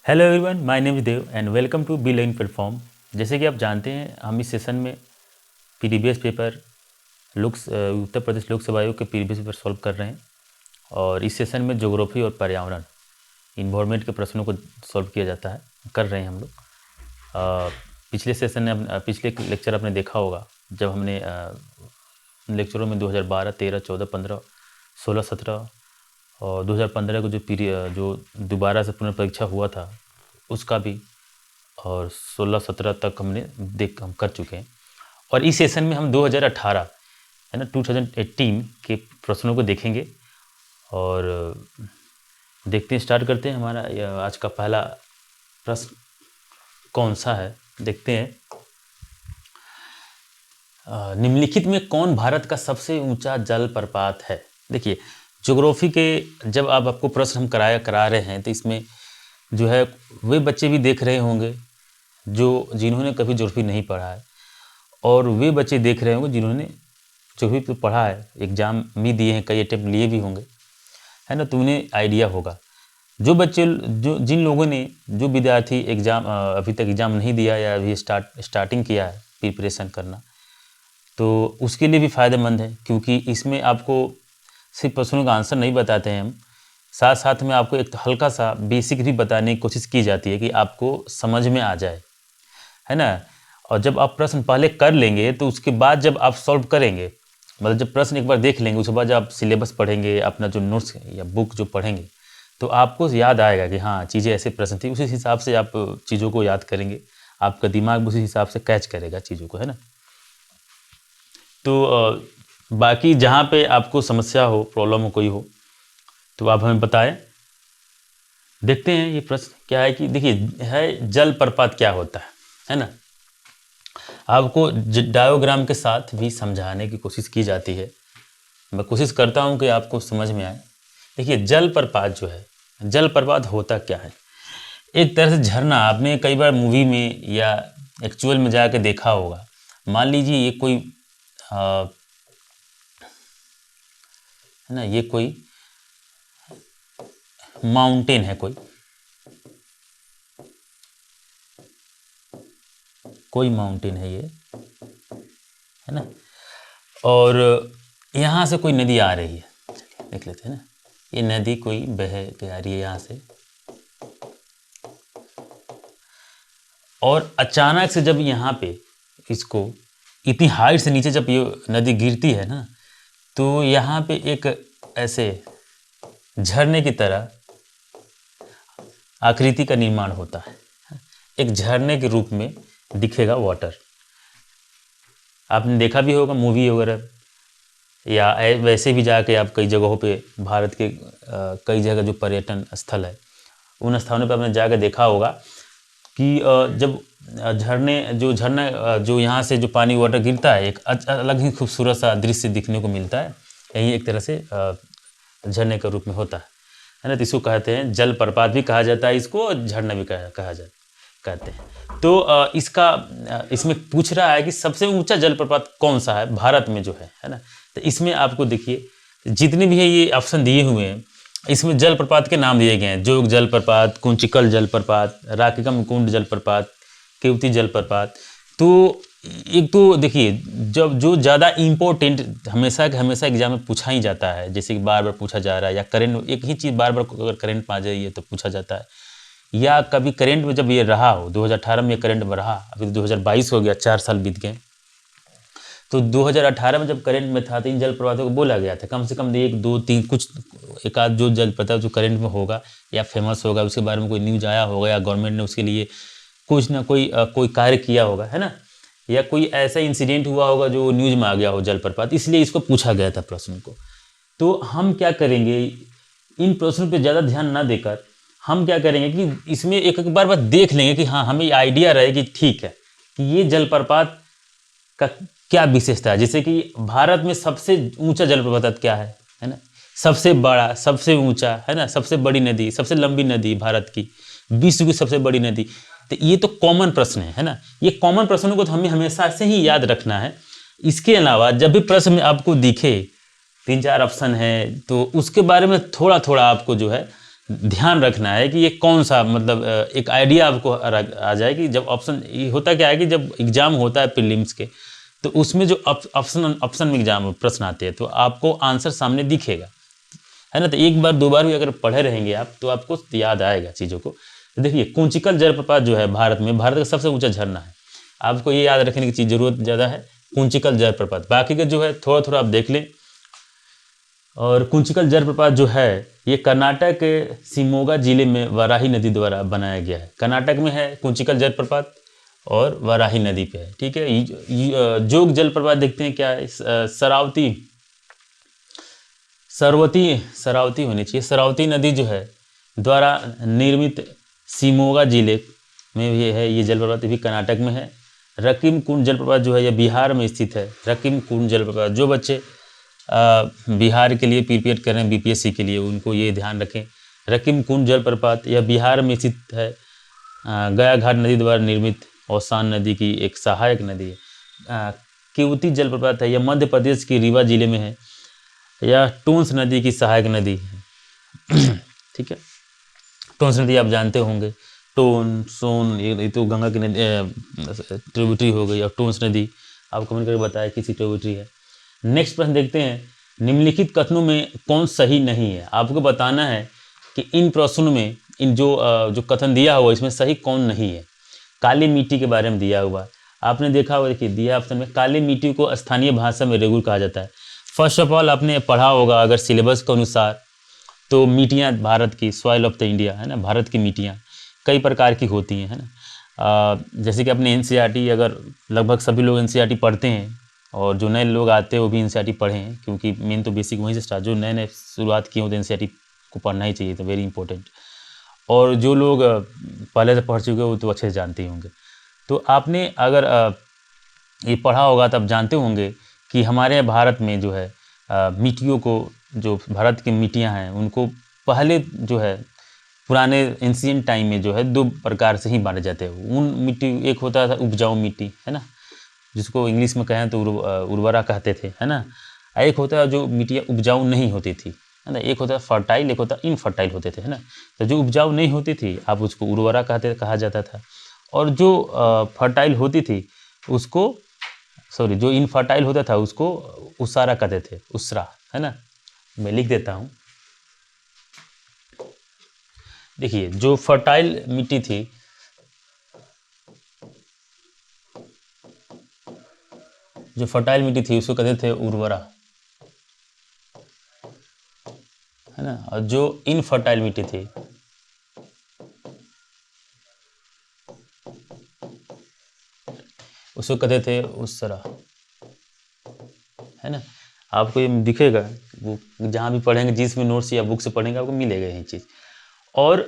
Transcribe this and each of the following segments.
Hello everyone, my name is Dev and welcome to B learn platform. जैसे कि आप जानते हैं, हम इस सेशन में प्रीवियस पेपर उत्तर प्रदेश लोक सेवा आयोग के प्रीवियस पेपर सॉल्व कर रहे हैं। और इस सेशन में ज्योग्राफी और पर्यावरण इन्वायरमेंट के प्रश्नों को सॉल्व किया जाता है, कर रहे हैं हम लोग। पिछले सेशन में पिछले लेक्चर आपने देखा होगा, जब हमने लेक्चरों में 2012, 13, 14, 15, 16, 17 और 2015 को जो दोबारा से पुनर्परीक्षा हुआ था उसका भी, और 16, 17 तक हम कर चुके हैं। और इस सेशन में हम 2018 है ना 2018 के प्रश्नों को देखेंगे। और देखते हैं, स्टार्ट करते हैं। हमारा आज का पहला प्रश्न कौन सा है, देखते हैं। निम्नलिखित में कौन भारत का सबसे ऊंचा जलप्रपात है? देखिए, ज्योग्राफी के जब आपको प्रश्न हम करा रहे हैं, तो इसमें जो है वे बच्चे भी देख रहे होंगे जिन्होंने कभी ज्योग्राफी नहीं पढ़ा है, और वे बच्चे देख रहे होंगे जिन्होंने ज्योग्राफी तो पढ़ा है, एग्ज़ाम भी दिए हैं, कई अटेम्प्ट लिए भी होंगे, है ना। तो उन्हें आइडिया होगा। जिन लोगों ने, जो विद्यार्थी अभी तक एग्ज़ाम नहीं दिया या अभी स्टार्टिंग किया है प्रिपरेशन करना, तो उसके लिए भी फ़ायदेमंद है, क्योंकि इसमें आपको सिर्फ प्रश्नों का आंसर नहीं बताते हैं हम, साथ साथ में आपको एक हल्का सा बेसिक भी बताने की कोशिश की जाती है कि आपको समझ में आ जाए, है ना। और जब आप प्रश्न पहले कर लेंगे, तो उसके बाद जब आप सॉल्व करेंगे, मतलब जब प्रश्न एक बार देख लेंगे, उसके बाद जब आप सिलेबस पढ़ेंगे, अपना जो नोट्स या बुक जो पढ़ेंगे, तो आपको याद आएगा कि हाँ, चीज़ें ऐसे प्रश्न थी। उसी हिसाब से आप चीज़ों को याद करेंगे, आपका दिमाग उसी हिसाब से कैच करेगा चीज़ों को, है ना। तो बाकी जहाँ पे आपको समस्या हो, प्रॉब्लम हो, कोई हो, तो आप हमें बताएं। देखते हैं ये प्रश्न क्या है। कि देखिए, है जलप्रपात क्या होता है ना। आपको डायोग्राम के साथ भी समझाने की कोशिश की जाती है। मैं कोशिश करता हूँ कि आपको समझ में आए। देखिए, जलप्रपात जो है, जलप्रपात होता क्या है? एक तरह से झरना। आपने कई बार मूवी में या एक्चुअल में जाके देखा होगा। मान लीजिए ये कोई है ना, ये कोई माउंटेन है, कोई माउंटेन है ये, है ना। और यहाँ से कोई नदी आ रही है, चलिए देख लेते हैं ना। ये नदी कोई बह के आ रही है यहाँ से, और अचानक से जब यहाँ पे इसको इतनी हाइट से नीचे जब ये नदी गिरती है ना, तो यहाँ पे एक ऐसे झरने की तरह आकृति का निर्माण होता है। एक झरने के रूप में दिखेगा वाटर। आपने देखा भी होगा मूवी वगैरह, या वैसे भी जाके आप कई जगहों पे, भारत के कई जगह जो पर्यटन स्थल है, उन स्थानों पे आपने जाके देखा होगा कि जब झरना जो यहाँ से जो पानी वाटर गिरता है, एक अलग ही खूबसूरत सा दृश्य दिखने को मिलता है। यही एक तरह से झरने के रूप में होता है ना। तो इसको कहते हैं जलप्रपात भी कहा जाता है, इसको झरना भी कहते हैं। तो इसमें पूछ रहा है कि सबसे ऊंचा जलप्रपात कौन सा है भारत में जो है ना। तो इसमें आपको देखिए, जितने भी है ये ऑप्शन दिए हुए हैं, इसमें जलप्रपात के नाम दिए गए हैं। जोग जलप्रपात, कुंचिकल जलप्रपात, राकिकम कुंड जलप्रपात, केवती जलप्रपात। तो एक तो देखिए, जब जो ज़्यादा इम्पोर्टेंट हमेशा एग्जाम में पूछा ही जाता है, जैसे कि बार बार पूछा जा रहा है, या करंट एक ही चीज़ बार बार अगर करंट में आ जाइए तो पूछा जाता है, या कभी करंट में जब ये रहा हो, 2018 में करंट में रहा, अभी 2022 हो गया, 4 साल बीत गए। तो 2018 में जब करंट में था, तो इन जलप्रपातों को बोला गया था, कम से कम 1, 2, 3 कुछ एक आध जो जलप्रपात जो करंट में होगा या फेमस होगा, उसके बारे में कोई न्यूज़ आया होगा, या गवर्नमेंट ने उसके लिए कुछ ना कोई कार्य किया होगा, है ना, या कोई ऐसा इंसिडेंट हुआ होगा जो न्यूज़ में आ गया हो जलप्रपात, इसलिए इसको पूछा गया था प्रश्न को। तो हम क्या करेंगे, इन प्रश्नों पे ज़्यादा ध्यान ना देकर हम क्या करेंगे कि इसमें एक बार देख लेंगे कि हाँ, हमें आइडिया रहे कि ठीक है कि ये जलप्रपात का क्या विशेषता है। जैसे कि भारत में सबसे ऊंचा जलप्रपात क्या है ना, सबसे बड़ा, सबसे ऊंचा, है ना, सबसे बड़ी नदी, सबसे लंबी नदी भारत की, विश्व की सबसे बड़ी नदी। तो ये तो कॉमन प्रश्न है ना। ये कॉमन प्रश्नों को तो हमें हमेशा से ही याद रखना है। इसके अलावा जब भी प्रश्न में आपको दिखे 3-4 ऑप्शन है, तो उसके बारे में थोड़ा थोड़ा आपको जो है ध्यान रखना है कि ये कौन सा, मतलब एक आइडिया आपको आ जाए कि जब ऑप्शन, ये होता क्या है कि जब एग्ज़ाम होता है प्रीलिम्स के, तो उसमें जो ऑप्शन में एग्जाम प्रश्न आते हैं तो आपको आंसर सामने दिखेगा, है ना। तो एक बार दो बार भी अगर पढ़े रहेंगे आप तो आपको याद आएगा चीज़ों को। तो देखिए, कुंचिकल जलप्रपात जो है भारत का सबसे ऊंचा झरना है, आपको ये याद रखने की चीज़ जरूरत ज़्यादा है, कुंचिकल जलप्रपात। बाकी का जो है थोड़ा थोड़ा आप देख लें। और कुंचिकल जलप्रपात जो है ये कर्नाटक के शिमोगा जिले में वाराही नदी द्वारा बनाया गया है। कर्नाटक में है कुंचिकल जलप्रपात और वाराही नदी पे है, ठीक है। जोग जलप्रपात देखते हैं क्या है, सरावती होनी चाहिए, सरावती नदी जो है द्वारा निर्मित शिमोगा जिले में भी है ये जलप्रपात, भी कर्नाटक में है। रकीम कुंड जलप्रपात जो है यह बिहार में स्थित है। रकीम कुंड जलप्रपात, जो बच्चे बिहार के लिए प्रिपेयर कर रहे हैं बीपीएससी के लिए, उनको ये ध्यान रखें, रकीम कुंड जलप्रपात यह बिहार में स्थित है। गया घाट नदी द्वारा निर्मित औसान नदी की एक सहायक नदी है। केवती जलप्रपात है, यह मध्य प्रदेश की रीवा जिले में है। यह टोंस नदी की सहायक नदी है। ठीक है, टोंस नदी आप जानते होंगे, टोन सोन ये तो गंगा की नदी ट्रिब्यूटरी हो गई, और टोंस नदी आप कमेंट करके बताया किसी ट्रिब्यूटरी है। नेक्स्ट प्रश्न देखते हैं, निम्नलिखित कथनों में कौन सही नहीं है। आपको बताना है कि इन प्रश्नों में इन जो कथन दिया हुआ इसमें सही कौन नहीं है। काली मिट्टी के बारे में दिया हुआ, आपने देखा होगा, देखिए दिया ऑप्शन में, काली मिट्टी को स्थानीय भाषा में रेगुर कहा जाता है। फर्स्ट ऑफ ऑल आपने पढ़ा होगा अगर सिलेबस के अनुसार, तो मिट्टियाँ भारत की, सॉइल ऑफ द इंडिया, है ना, भारत की मिट्टियाँ कई प्रकार की होती हैं, है ना। जैसे कि अपने एनसीईआरटी, अगर लगभग सभी लोग एनसीईआरटी पढ़ते हैं, और जो नए लोग आते हैं वो भी एनसीईआरटी पढ़ें, क्योंकि मेन तो बेसिक वहीं से स्टार्ट, जो नए नए शुरुआत किए हो तो एनसीईआरटी को पढ़ना ही चाहिए, तो वेरी इंपॉर्टेंट। और जो लोग पहले से पढ़ चुके हो वो तो अच्छे से जानते ही होंगे। तो आपने अगर ये पढ़ा होगा तब जानते होंगे कि हमारे भारत में जो है मिट्टियों को, जो भारत की मिट्टियाँ हैं उनको पहले जो है पुराने एंशिएंट टाइम में जो है दो प्रकार से ही बांटे जाते हैं। उन मिट्टी, एक होता था उपजाऊ मिट्टी, है ना, जिसको इंग्लिश में कहें तो उर्वरा कहते थे, है ना। एक होता है जो मिट्टियाँ उपजाऊ नहीं होती थी, है ना, एक होता है फर्टाइल, एक होता है इनफर्टाइल होते थे, है ना। तो जो उपजाऊ नहीं होती थी आप उसको उर्वरा कहा जाता था, और जो फर्टाइल होती थी उसको, जो इनफर्टाइल होता था उसको उसारा कहते थे, उसरा, है ना। मैं लिख देता हूँ, देखिए जो फर्टाइल मिट्टी थी, उसको कहते थे उर्वरा, है ना, और जो इनफर्टाइल मिट्टी थी उसको कहते थे उसरा, है ना। आपको ये दिखेगा, वो जहाँ भी पढ़ेंगे, जिसमें नोट्स या बुक से पढ़ेंगे आपको मिलेगा यही चीज़। और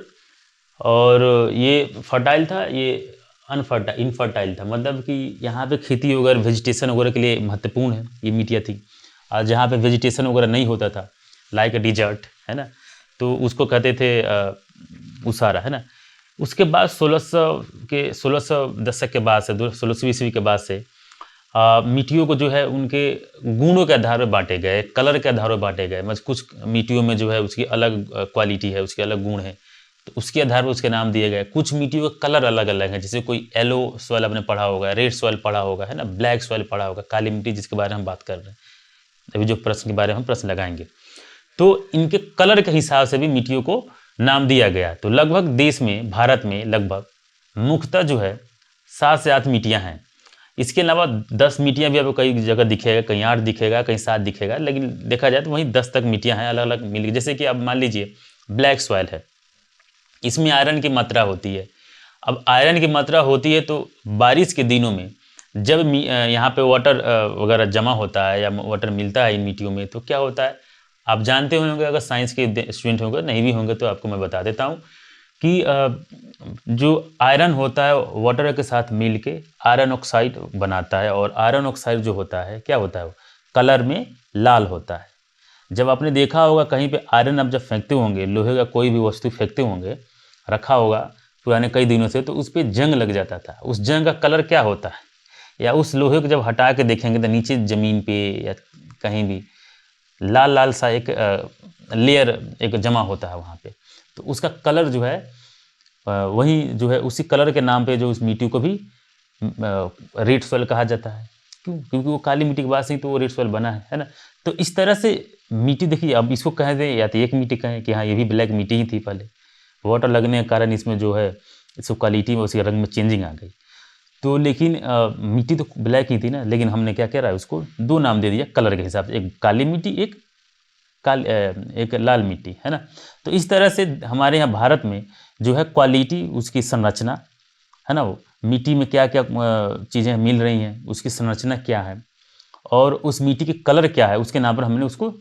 ये फर्टाइल था, ये इनफर्टाइल था, मतलब कि यहाँ पे खेती वगैरह वेजिटेशन वगैरह के लिए महत्वपूर्ण है ये मिट्टियाँ थी। और जहाँ पे वेजिटेशन वगैरह नहीं होता था, लाइक अ डिजर्ट, है ना, तो उसको कहते थे उसारा, है ना। उसके बाद 1600 दशक के बाद से, 16वीं ईस्वी के बाद से मिट्टियों को जो है उनके गुणों के आधार पर बांटे गए, कलर के आधार पर बांटे गए। मतलब कुछ मिट्टियों में जो है उसकी अलग क्वालिटी है, उसके अलग गुण है, तो उसके आधार पर उसके नाम दिए गए। कुछ मिट्टियों का कलर अलग अलग है, जैसे कोई येलो सॉइल आपने पढ़ा होगा, रेड सॉइल पढ़ा होगा, है ना, ब्लैक सॉइल पढ़ा होगा, काली मिट्टी जिसके बारे में हम बात कर रहे हैं अभी, जो प्रश्न के बारे में हम प्रश्न लगाएंगे, तो इनके कलर के हिसाब से भी मिट्टियों को नाम दिया गया। तो लगभग देश में, भारत में लगभग मुख्यतः जो है 7 से 8 मिट्टियाँ हैं। इसके अलावा 10 मिट्टियाँ भी आपको कई जगह दिखेगा, कहीं 8 दिखेगा, कहीं 7 दिखेगा, लेकिन देखा जाए तो वहीं 10 तक मिट्टियाँ हैं अलग अलग मिल। जैसे कि अब मान लीजिए ब्लैक सॉइल है, इसमें आयरन की मात्रा होती है। अब आयरन की मात्रा होती है तो बारिश के दिनों में जब यहाँ पे वाटर वगैरह जमा होता है या वाटर मिलता है इन मिट्टियों में, तो क्या होता है आप जानते होंगे, अगर साइंस के स्टूडेंट होंगे, नहीं भी होंगे तो आपको मैं बता देता हूँ कि जो आयरन होता है वाटर के साथ मिल के आयरन ऑक्साइड बनाता है, और आयरन ऑक्साइड जो होता है क्या होता है, वो कलर में लाल होता है। जब आपने देखा होगा कहीं पे आयरन आप जब फेंकते होंगे, लोहे का कोई भी वस्तु फेंकते होंगे, रखा होगा पुराने कई दिनों से, तो उस पर जंग लग जाता था। उस जंग का कलर क्या होता है, या उस लोहे को जब हटा के देखेंगे तो नीचे ज़मीन पे या कहीं भी लाल लाल सा एक लेयर एक जमा होता है वहाँ पे, तो उसका कलर जो है वही जो है उसी कलर के नाम पे जो उस मिट्टी को भी रेड सॉइल कहा जाता है। क्यों? क्योंकि वो काली मिट्टी के बाद से ही तो वो रेड सॉइल बना है ना। तो इस तरह से मिट्टी देखिए, अब इसको कह दें या तो एक मिट्टी कहें कि हाँ ये भी ब्लैक मिट्टी ही थी पहले, वाटर लगने के कारण इसमें जो है इसको क्वालिटी में उसके रंग में चेंजिंग आ गई। तो लेकिन मिट्टी तो ब्लैक ही थी ना, लेकिन हमने क्या करा है उसको दो नाम दे दिया कलर के हिसाब से, एक काली मिट्टी एक लाल मिट्टी, है ना। तो इस तरह से हमारे यहाँ भारत में जो है क्वालिटी, उसकी संरचना, है ना, वो मिट्टी में क्या क्या चीज़ें मिल रही हैं, उसकी संरचना क्या है और उस मिट्टी के कलर क्या है, उसके नाम पर हमने उसको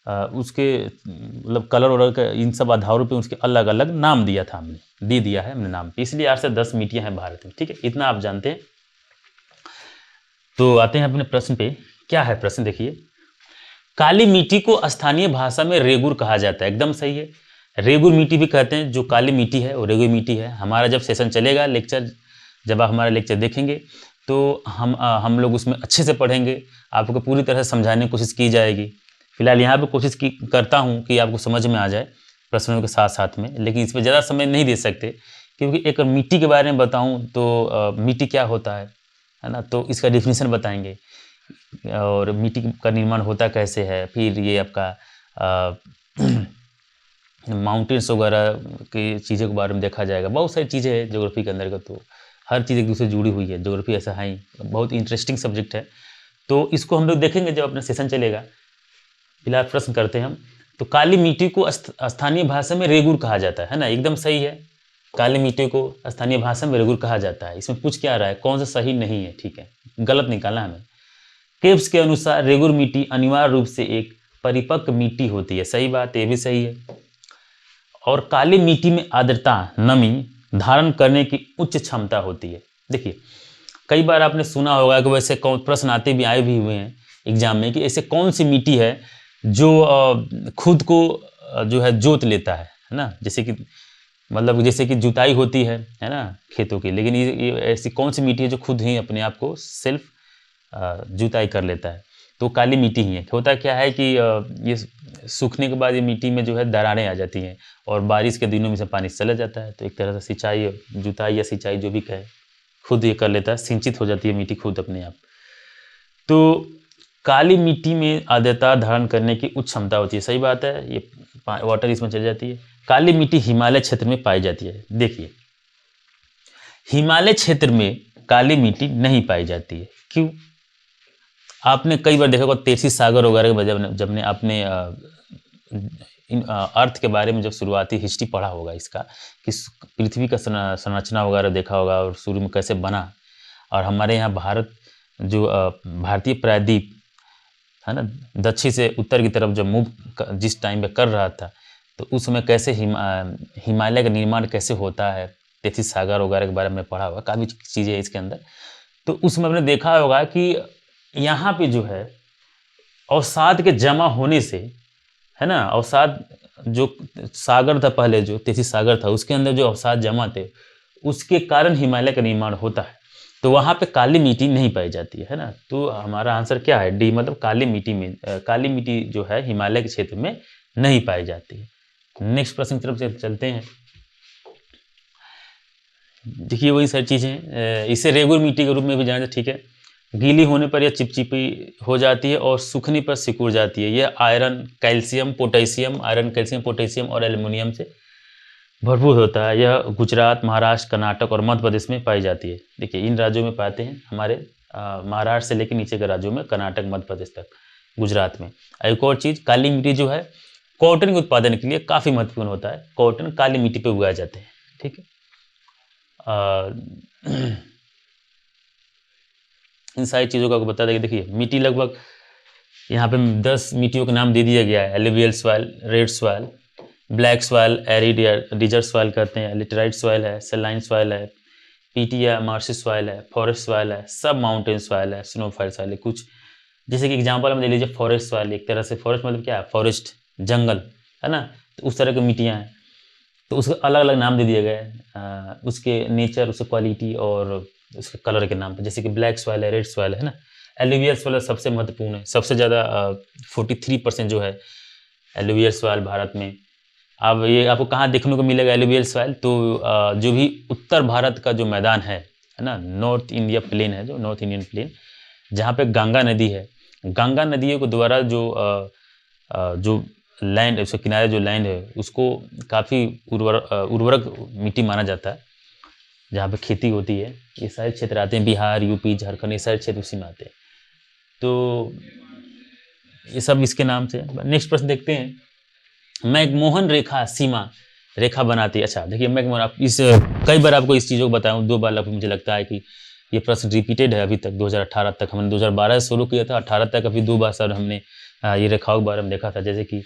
उसके मतलब कलर और इन सब आधारों पे उसके अलग अलग नाम दिया था, हमने दे दिया है हमने नाम पे। इसलिए 8 से 10 मिट्टियाँ हैं भारत में, ठीक है, इतना आप जानते हैं। तो आते हैं अपने प्रश्न पे। क्या है प्रश्न, देखिए, काली मिट्टी को स्थानीय भाषा में रेगुर कहा जाता है। एकदम सही है, रेगुर मिट्टी भी कहते हैं। जो काली मिट्टी है वो रेगुर मिट्टी है। हमारा जब सेशन चलेगा लेक्चर, जब आप हमारा लेक्चर देखेंगे तो हम लोग उसमें अच्छे से पढ़ेंगे, आपको पूरी तरह से समझाने की कोशिश की जाएगी। फिलहाल यहाँ पे कोशिश करता हूँ कि आपको समझ में आ जाए प्रश्नों के साथ साथ में, लेकिन इसमें ज़्यादा समय नहीं दे सकते, क्योंकि एक मिट्टी के बारे में बताऊँ तो मिट्टी क्या होता है ना, तो इसका डिफिनीशन बताएंगे और मिट्टी का निर्माण होता कैसे है। फिर ये आपका माउंटेन्स वगैरह की चीज़ों के बारे में देखा जाएगा। बहुत सारी चीज़ें हैं ज्योग्राफी के अंदर का, तो हर चीज़ एक दूसरे से जुड़ी हुई है। ज्योग्राफी ऐसा है ही, बहुत इंटरेस्टिंग सब्जेक्ट है। तो इसको हम लोग देखेंगे जब अपना सेशन चलेगा। फिलहाल प्रश्न करते हैं हम। तो काली मिट्टी को स्थानीय भाषा में रेगुर कहा जाता है ना, एकदम सही है। काली मिट्टी को स्थानीय भाषा में रेगुर कहा जाता है। इसमें पूछ क्या रहा है, कौन सा सही नहीं है, ठीक है, गलत निकालना हमें। केव्स के अनुसार रेगुर मिट्टी अनिवार्य रूप से एक परिपक्व मिट्टी होती है। सही बात, ये भी सही है। और काली मिट्टी में आर्द्रता, नमी धारण करने की उच्च क्षमता होती है। देखिए, कई बार आपने सुना होगा कि वैसे कौन प्रश्न आते भी आए भी हुए हैं एग्जाम में कि ऐसे कौन सी मिट्टी है जो खुद को जो है जोत लेता है ना, जैसे कि मतलब जैसे कि जुताई होती है ना खेतों की, लेकिन ये ऐसी कौन सी मिट्टी है जो खुद ही अपने आप को सेल्फ जुताई कर लेता है। तो काली मिट्टी ही है। होता क्या है कि ये सूखने के बाद ये मिट्टी में जो है दरारें आ जाती हैं और बारिश के दिनों में से पानी चला जाता है, तो एक तरह से सिंचाई, जुताई या सिंचाई जो भी कहे, खुद ये कर लेता है, सिंचित हो जाती है मिट्टी खुद अपने आप। तो काली मिट्टी में आर्द्रता धारण करने की उच्च क्षमता होती है। सही बात है, ये वाटर इसमें चल जाती है। काली मिट्टी हिमालय क्षेत्र में पाई जाती है। देखिए, हिमालय क्षेत्र में काली मिट्टी नहीं पाई जाती है। क्यों? आपने कई बार देखा होगा तेरसी सागर वगैरह के जब ने आपने अर्थ के बारे में जब शुरुआती हिस्ट्री पढ़ा होगा इसका, कि पृथ्वी का संरचना वगैरह देखा होगा और शुरू में कैसे बना, और हमारे यहाँ भारत जो भारतीय प्रायद्वीप है ना, दक्षिण से उत्तर की तरफ जब मूव जिस टाइम पे कर रहा था, तो उस समय कैसे हिमालय का निर्माण कैसे होता है, तेरसी सागर वगैरह के बारे में पढ़ा होगा, काफ़ी चीज़ें है इसके अंदर। तो उसमें आपने देखा होगा कि यहाँ पे जो है अवसाद के जमा होने से, है ना, अवसाद जो सागर था पहले, जो तेरसी सागर था उसके अंदर जो अवसाद जमा थे, उसके कारण हिमालय का निर्माण होता है। तो वहाँ पे काली मिट्टी नहीं पाई जाती है ना। तो हमारा आंसर क्या है, डी, मतलब काली मिट्टी में काली मिट्टी जो है हिमालय के क्षेत्र में नहीं पाई जाती है। नेक्स्ट प्रश्न की तरफ चलते हैं। देखिए, वही सारी चीज़ें, इसे रेगुर मिट्टी के रूप में भी जाना जाता है, ठीक है। गीली होने पर यह चिपचिपी हो जाती है और सूखने पर सिकुड़ जाती है। यह iron, calcium, potassium, iron, calcium, potassium और एल्युमिनियम से भरपूर होता है। यह गुजरात, महाराष्ट्र, कर्नाटक और मध्य प्रदेश में पाई जाती है। देखिए, इन राज्यों में पाते हैं हमारे महाराष्ट्र से लेकर नीचे के राज्यों में, कर्नाटक, मध्य प्रदेश तक, गुजरात में। एक और चीज़, काली मिट्टी जो है कॉटन के उत्पादन के लिए काफ़ी महत्वपूर्ण होता है। कॉटन काली मिट्टी पर उगाए जाते हैं, ठीक है। इन सारी चीज़ों का बता देंगे। देखिए, मिट्टी लगभग यहाँ पे 10 मिट्टियों के नाम दे दिया गया है। Alluvial soil, red soil, black soil, arid या डिजर्ट सॉइल कहते हैं, लिटराइट सॉइल है, सेलाइन सॉइल है, पीटी या मार्शी सॉइल है, फॉरेस्ट सॉइल है, सब माउंटेन सॉइल है, स्नोफॉल सॉइल है। कुछ जैसे कि एग्जांपल हम ले लीजिए, फॉरेस्ट सॉइल, एक तरह से फॉरेस्ट मतलब क्या है, फॉरेस्ट, जंगल, है ना, तो उस तरह की मिट्टियाँ हैं, तो उसके अलग अलग नाम दे दिए गए उसके नेचर, उसके क्वालिटी और उसके कलर के नाम पे। जैसे कि ब्लैक सॉइल है, रेड सॉइल है ना। एलुवियल सॉइल सबसे महत्वपूर्ण है, सबसे ज़्यादा 43% जो है एलुवियल सॉइल भारत में अब ये आपको कहाँ देखने को मिलेगा एलुवियल सॉइल, तो जो भी उत्तर भारत का जो मैदान है ना, नॉर्थ इंडिया प्लेन है, जो नॉर्थ इंडियन प्लेन, जहाँ पे गंगा नदी है, गंगा नदियों के द्वारा जो लैंड, उसके किनारे जो लैंड है उसको काफ़ी उर्वरक मिट्टी माना जाता है, जहाँ पे खेती होती है। ये सारे क्षेत्र आते हैं, बिहार, यूपी, झारखंड, ये सारे क्षेत्र उसी में आते हैं। तो ये सब इसके नाम से। नेक्स्ट प्रश्न देखते हैं। मैकमोहन रेखा सीमा रेखा बनाती है। अच्छा देखिए, मैकमोहन, आप इस कई बार आपको इस चीज़ों को बताया हूँ, 2 बार मुझे लगता है कि ये प्रश्न रिपीटेड है अभी तक। 2018 तक हमने 2012 से शुरू किया था, 18 तक अभी 2 बार सर हमने ये रेखाओं के बारे में देखा था। जैसे कि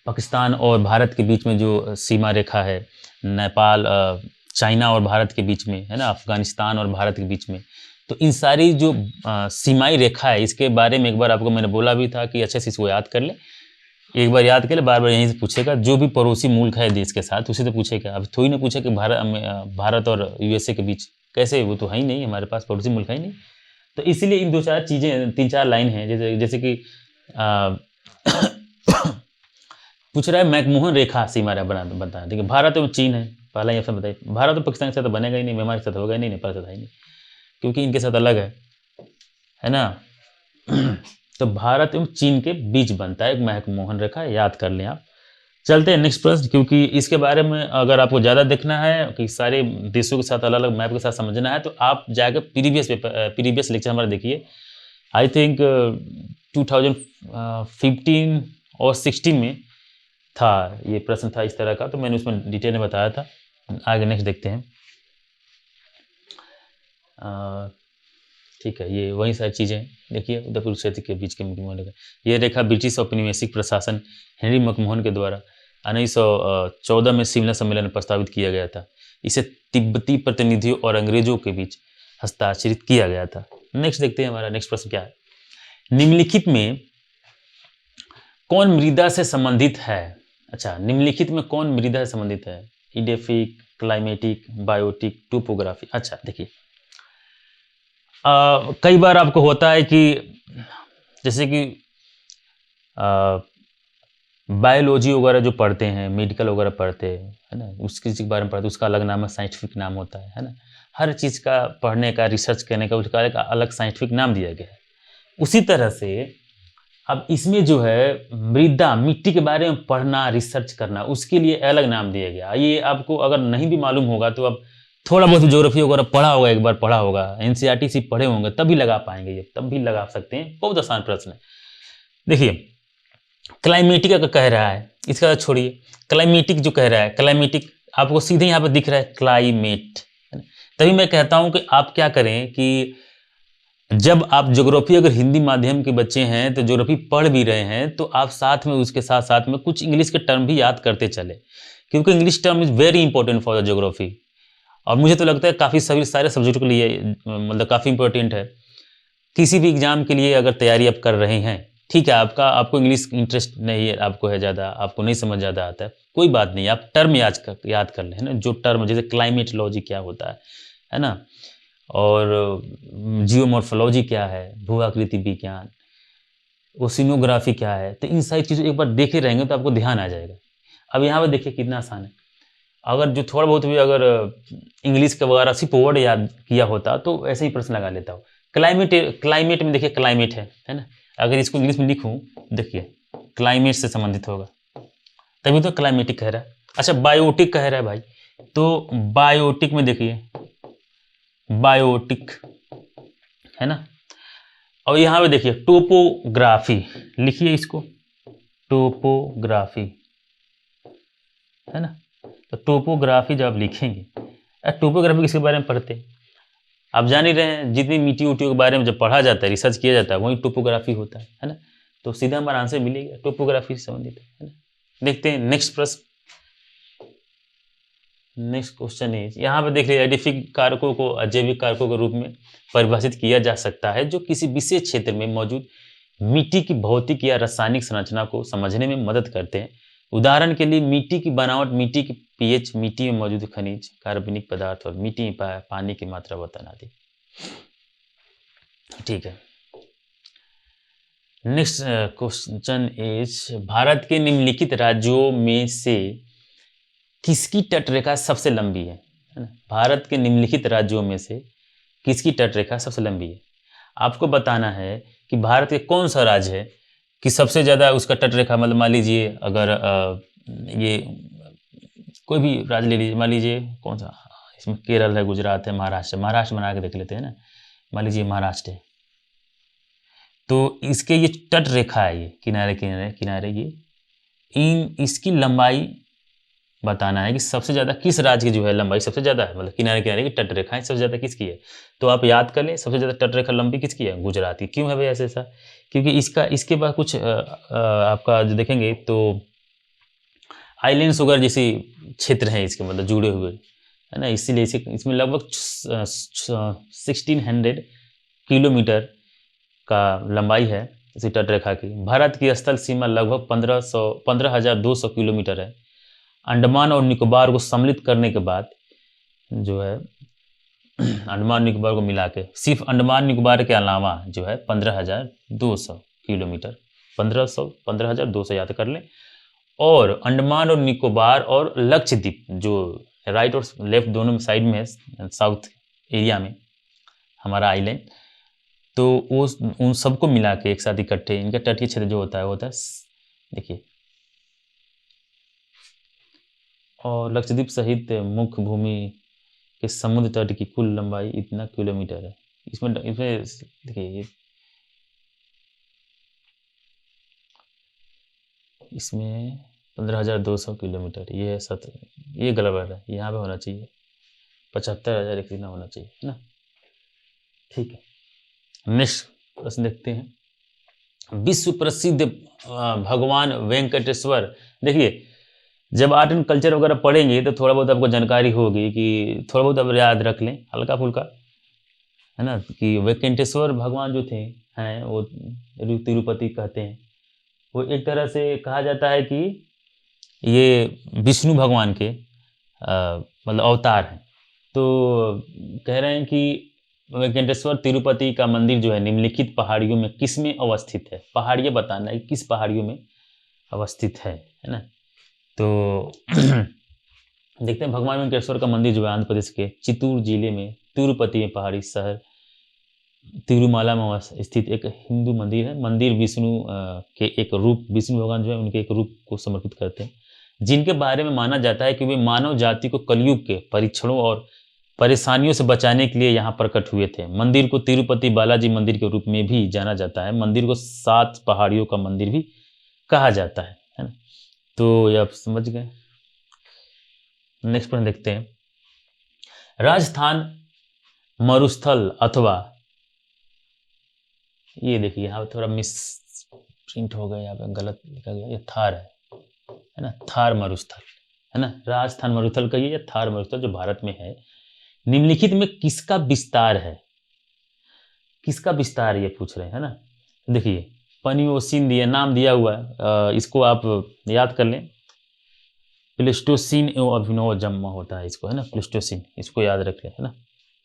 पाकिस्तान और भारत के बीच में जो सीमा रेखा है, नेपाल, चाइना और भारत के बीच में है ना, अफगानिस्तान और भारत के बीच में, तो इन सारी जो सीमाई रेखा है, इसके बारे में एक बार आपको मैंने बोला भी था कि अच्छे से इसको याद कर ले। एक बार याद कर ले, बार बार यहीं से पूछेगा। जो भी पड़ोसी मुल्क है देश के साथ, उसी से पूछेगा। अब थोड़ी ना पूछे कि भारत और यूएसए के बीच कैसे, वो तो है ही नहीं, हमारे पास पड़ोसी मुल्क है ही नहीं। तो इसीलिए इन 2-4 चीज़ें, 3-4 लाइन हैं, जैसे कि पूछ रहा है मैकमोहन रेखा सीमा बनता है। देखिए, भारत और चीन है, पहला ही ऑप्शन बताइए। भारत और पाकिस्तान के साथ तो बनेगा ही नहीं, म्यांमार के साथ होगा ही नहीं, नेपाल के साथ है ही नहीं, क्योंकि इनके साथ अलग है ना। तो भारत एवं चीन के बीच बनता है एक मैकमोहन रेखा, याद कर लें आप। चलते हैं नेक्स्ट प्रश्न, क्योंकि इसके बारे में अगर आपको ज़्यादा देखना है कि सारे देशों के साथ अलग अलग मैप के साथ समझना है, तो आप जाकर प्रीवियस लेक्चर हमारा देखिए। आई थिंक 2015 और 16 में था, ये प्रश्न था इस तरह का, तो मैंने उसमें डिटेल में बताया था। आगे नेक्स्ट देखते हैं। ठीक है, ये वही सारी चीज़ें देखिए, उदयपुर क्षेत्र के बीच के मैकमोहन रेखा। ये रेखा ब्रिटिश औपनिवेशिक प्रशासन हेनरी मैकमोहन के द्वारा 1914 में शिमला सम्मेलन में प्रस्तावित किया गया था। इसे तिब्बती प्रतिनिधियों और अंग्रेजों के बीच हस्ताक्षरित किया गया था। नेक्स्ट देखते हैं, हमारा नेक्स्ट प्रश्न क्या है। निम्नलिखित में कौन मृदा से संबंधित है? अच्छा, निम्नलिखित में कौन मृदा से संबंधित है? Edaphic, climatic, biotic, topography. अच्छा देखिए, कई बार आपको होता है कि जैसे कि बायोलॉजी वगैरह जो पढ़ते हैं, मेडिकल वगैरह पढ़ते हैं, है ना, उसकी चीज़ के बारे में पढ़ते हैं, उसका अलग नाम है, साइंटिफिक नाम होता है ना। हर चीज़ का पढ़ने का, रिसर्च करने का, उसका एक अलग साइंटिफिक नाम दिया गया है। उसी तरह से अब इसमें जो है मृदा, मिट्टी के बारे में पढ़ना, रिसर्च करना, उसके लिए अलग नाम दिया गया। ये आपको अगर नहीं भी मालूम होगा तो अब थोड़ा बहुत ज्योग्राफी वगैरह पढ़ा होगा, एक बार पढ़ा होगा, एनसीईआरटी से पढ़े होंगे, तभी लगा पाएंगे, ये तब भी लगा सकते हैं। बहुत आसान प्रश्न है। देखिए, क्लाइमेटिक का कह रहा है, इसका छोड़िए, क्लाइमेटिक जो कह रहा है, क्लाइमेटिक आपको सीधे यहाँ पर दिख रहा है क्लाइमेट। तभी मैं कहता हूँ कि आप क्या करें कि जब आप ज्योग्राफी, अगर हिंदी माध्यम के बच्चे हैं तो ज्योग्राफी पढ़ भी रहे हैं, तो आप साथ में, उसके साथ साथ में कुछ इंग्लिश के टर्म भी याद करते चले, क्योंकि English term is very important for the geography. और मुझे तो लगता है काफ़ी सभी सारे सब्जेक्ट के लिए मतलब काफ़ी इंपॉर्टेंट है। किसी भी एग्जाम के लिए अगर तैयारी आप कर रहे हैं, ठीक है, आपको इंग्लिश इंटरेस्ट नहीं है, आपको है ज़्यादा, आपको नहीं समझ ज़्यादा आता है, कोई बात नहीं, आप टर्म याद कर लें, है ना। जो टर्म, जैसे क्लाइमेटोलॉजी क्या होता है ना, और जियोमॉर्फोलॉजी क्या है, भू आकृति विज्ञान, ओशिनोग्राफी क्या है, तो इन सारी चीज़ों एक बार देखे रहेंगे तो आपको ध्यान आ जाएगा। अब यहाँ पर देखिए कितना आसान है। अगर जो थोड़ा बहुत भी अगर इंग्लिश का वगैरह सिर्फ वर्ड याद किया होता तो ऐसे ही प्रश्न लगा लेता हूँ। क्लाइमेट में देखिए क्लाइमेट है ना, अगर इसको इंग्लिश में लिखूँ, देखिए क्लाइमेट से संबंधित होगा, तभी तो क्लाइमेटिक कह रहा है। अच्छा, बायोटिक कह रहा है भाई, तो बायोटिक में देखिए, बायोटिक है ना। और यहाँ पे देखिए टोपोग्राफी, लिखिए इसको, टोपोग्राफी है ना। तो टोपोग्राफी जब आप लिखेंगे, टोपोग्राफी किसके बारे में पढ़ते हैं, आप जान ही रहे हैं, जितनी मिट्टी उट्टियों के बारे में जब पढ़ा जाता है, रिसर्च किया जाता है, वही टोपोग्राफी होता है ना। तो सीधा हमारा आंसर मिलेगा, टोपोग्राफी से संबंधित है ना। देखते हैं नेक्स्ट प्रश्न। नेक्स्ट क्वेश्चन इज, यहाँ पर देख लीजिए, एडिफिक कारकों को अजैविक कारकों के रूप में परिभाषित किया जा सकता है, जो किसी विशेष क्षेत्र में मौजूद मिट्टी की भौतिक या रासायनिक संरचना को समझने में मदद करते हैं। उदाहरण के लिए मिट्टी की बनावट, मिट्टी की पीएच, मिट्टी में मौजूद खनिज, कार्बनिक पदार्थ और मिट्टी में पानी की मात्रा बताना आदि। ठीक है, नेक्स्ट क्वेश्चन इज, भारत के निम्नलिखित राज्यों में से किसकी तटरेखा सबसे लंबी है ना? भारत के निम्नलिखित राज्यों में से किसकी तटरेखा सबसे लंबी है? आपको बताना है कि भारत के कौन सा राज्य है कि सबसे ज़्यादा उसका तटरेखा, मतलब मान लीजिए अगर ये कोई भी राज्य ले लीजिए, मान लीजिए कौन सा, इसमें केरल है, गुजरात है, महाराष्ट्र है। महाराष्ट्र बना के देख लेते हैं ना, मान लीजिए महाराष्ट्र है, तो इसके ये तट रेखा है, ये किनारे किनारे किनारे, ये इसकी लंबाई बताना है कि सबसे ज़्यादा किस राज्य की जो है लंबाई सबसे ज़्यादा है, मतलब किनारे किनारे की तट रेखाएं सबसे ज़्यादा किसकी है। तो आप याद कर लें, सबसे ज़्यादा तट रेखा लंबी किसकी है, गुजरात की। क्यों है भाई ऐसा? क्योंकि इसके बाद कुछ आपका जो देखेंगे तो आइलैंड्स वगैरह जैसे क्षेत्र हैं इसके, मतलब जुड़े हुए है ना, इसीलिए इसमें लगभग 1600 किलोमीटर का लंबाई है इसी तट रेखा की। भारत की स्थल सीमा लगभग 15,200 किलोमीटर है। अंडमान और निकोबार को सम्मिलित करने के बाद जो है अंडमान निकोबार को मिला के, सिर्फ अंडमान निकोबार के अलावा जो है 15,200 किलोमीटर, 15,200 याद कर लें। और अंडमान और निकोबार और लक्षद्वीप जो राइट और लेफ्ट दोनों साइड में है, साउथ एरिया में हमारा आइलैंड, तो वो उन सबको मिला के एक साथ इकट्ठे इनका तटीय क्षेत्र जो होता है देखिए। और लक्षद्वीप सहित मुख्य भूमि के समुद्र तट की कुल लंबाई इतना किलोमीटर है। इसमें देखिए, इसमें 15,200 किलोमीटर, ये है ये गलत है, यहाँ पे होना चाहिए 75,000 इतना होना चाहिए, है ना। ठीक है, नेक्स्ट प्रश्न देखते हैं। विश्व प्रसिद्ध भगवान वेंकटेश्वर, देखिए जब आर्ट एंड कल्चर वगैरह पढ़ेंगे तो थोड़ा बहुत आपको जानकारी होगी, कि थोड़ा बहुत आप याद रख लें हल्का फुल्का, है ना, कि वेंकटेश्वर भगवान जो थे हैं वो तिरुपति कहते हैं। वो एक तरह से कहा जाता है कि ये विष्णु भगवान के मतलब अवतार हैं। तो कह रहे हैं कि वेंकटेश्वर तिरुपति का मंदिर जो है निम्नलिखित पहाड़ियों में किस में अवस्थित है। पहाड़ियाँ बताना है किस पहाड़ियों में अवस्थित है ना। तो देखते हैं, भगवान वेंकटेश्वर का मंदिर जो है आंध्र प्रदेश के चित्तूर जिले में तिरुपति में पहाड़ी शहर तिरुमाला में स्थित एक हिंदू मंदिर है। मंदिर विष्णु के एक रूप, विष्णु भगवान जो है उनके एक रूप को समर्पित करते हैं, जिनके बारे में माना जाता है कि वे मानव जाति को कलयुग के परीक्षणों और परेशानियों से बचाने के लिए यहाँ प्रकट हुए थे। मंदिर को तिरुपति बालाजी मंदिर के रूप में भी जाना जाता है। मंदिर को 7 पहाड़ियों का मंदिर भी कहा जाता है ना। तो ये आप समझ गए। नेक्स्ट प्रश्न देखते हैं। राजस्थान मरुस्थल अथवा, ये देखिए यहाँ पे थोड़ा मिस प्रिंट हो गया, यहाँ पे गलत लिखा गया, ये थार है ना, थार मरुस्थल है ना। राजस्थान मरुस्थल का ये थार मरुस्थल जो भारत में है, निम्नलिखित में किसका विस्तार है, किसका विस्तार ये पूछ रहे हैं ना। देखिए पनियोसिन दिया नाम दिया हुआ है, इसको आप याद कर लें, प्लेस्टोसिन एवं अभिनव जन्म होता है इसको, है ना, प्लेस्टोसिन, इसको याद रख लें, है ना।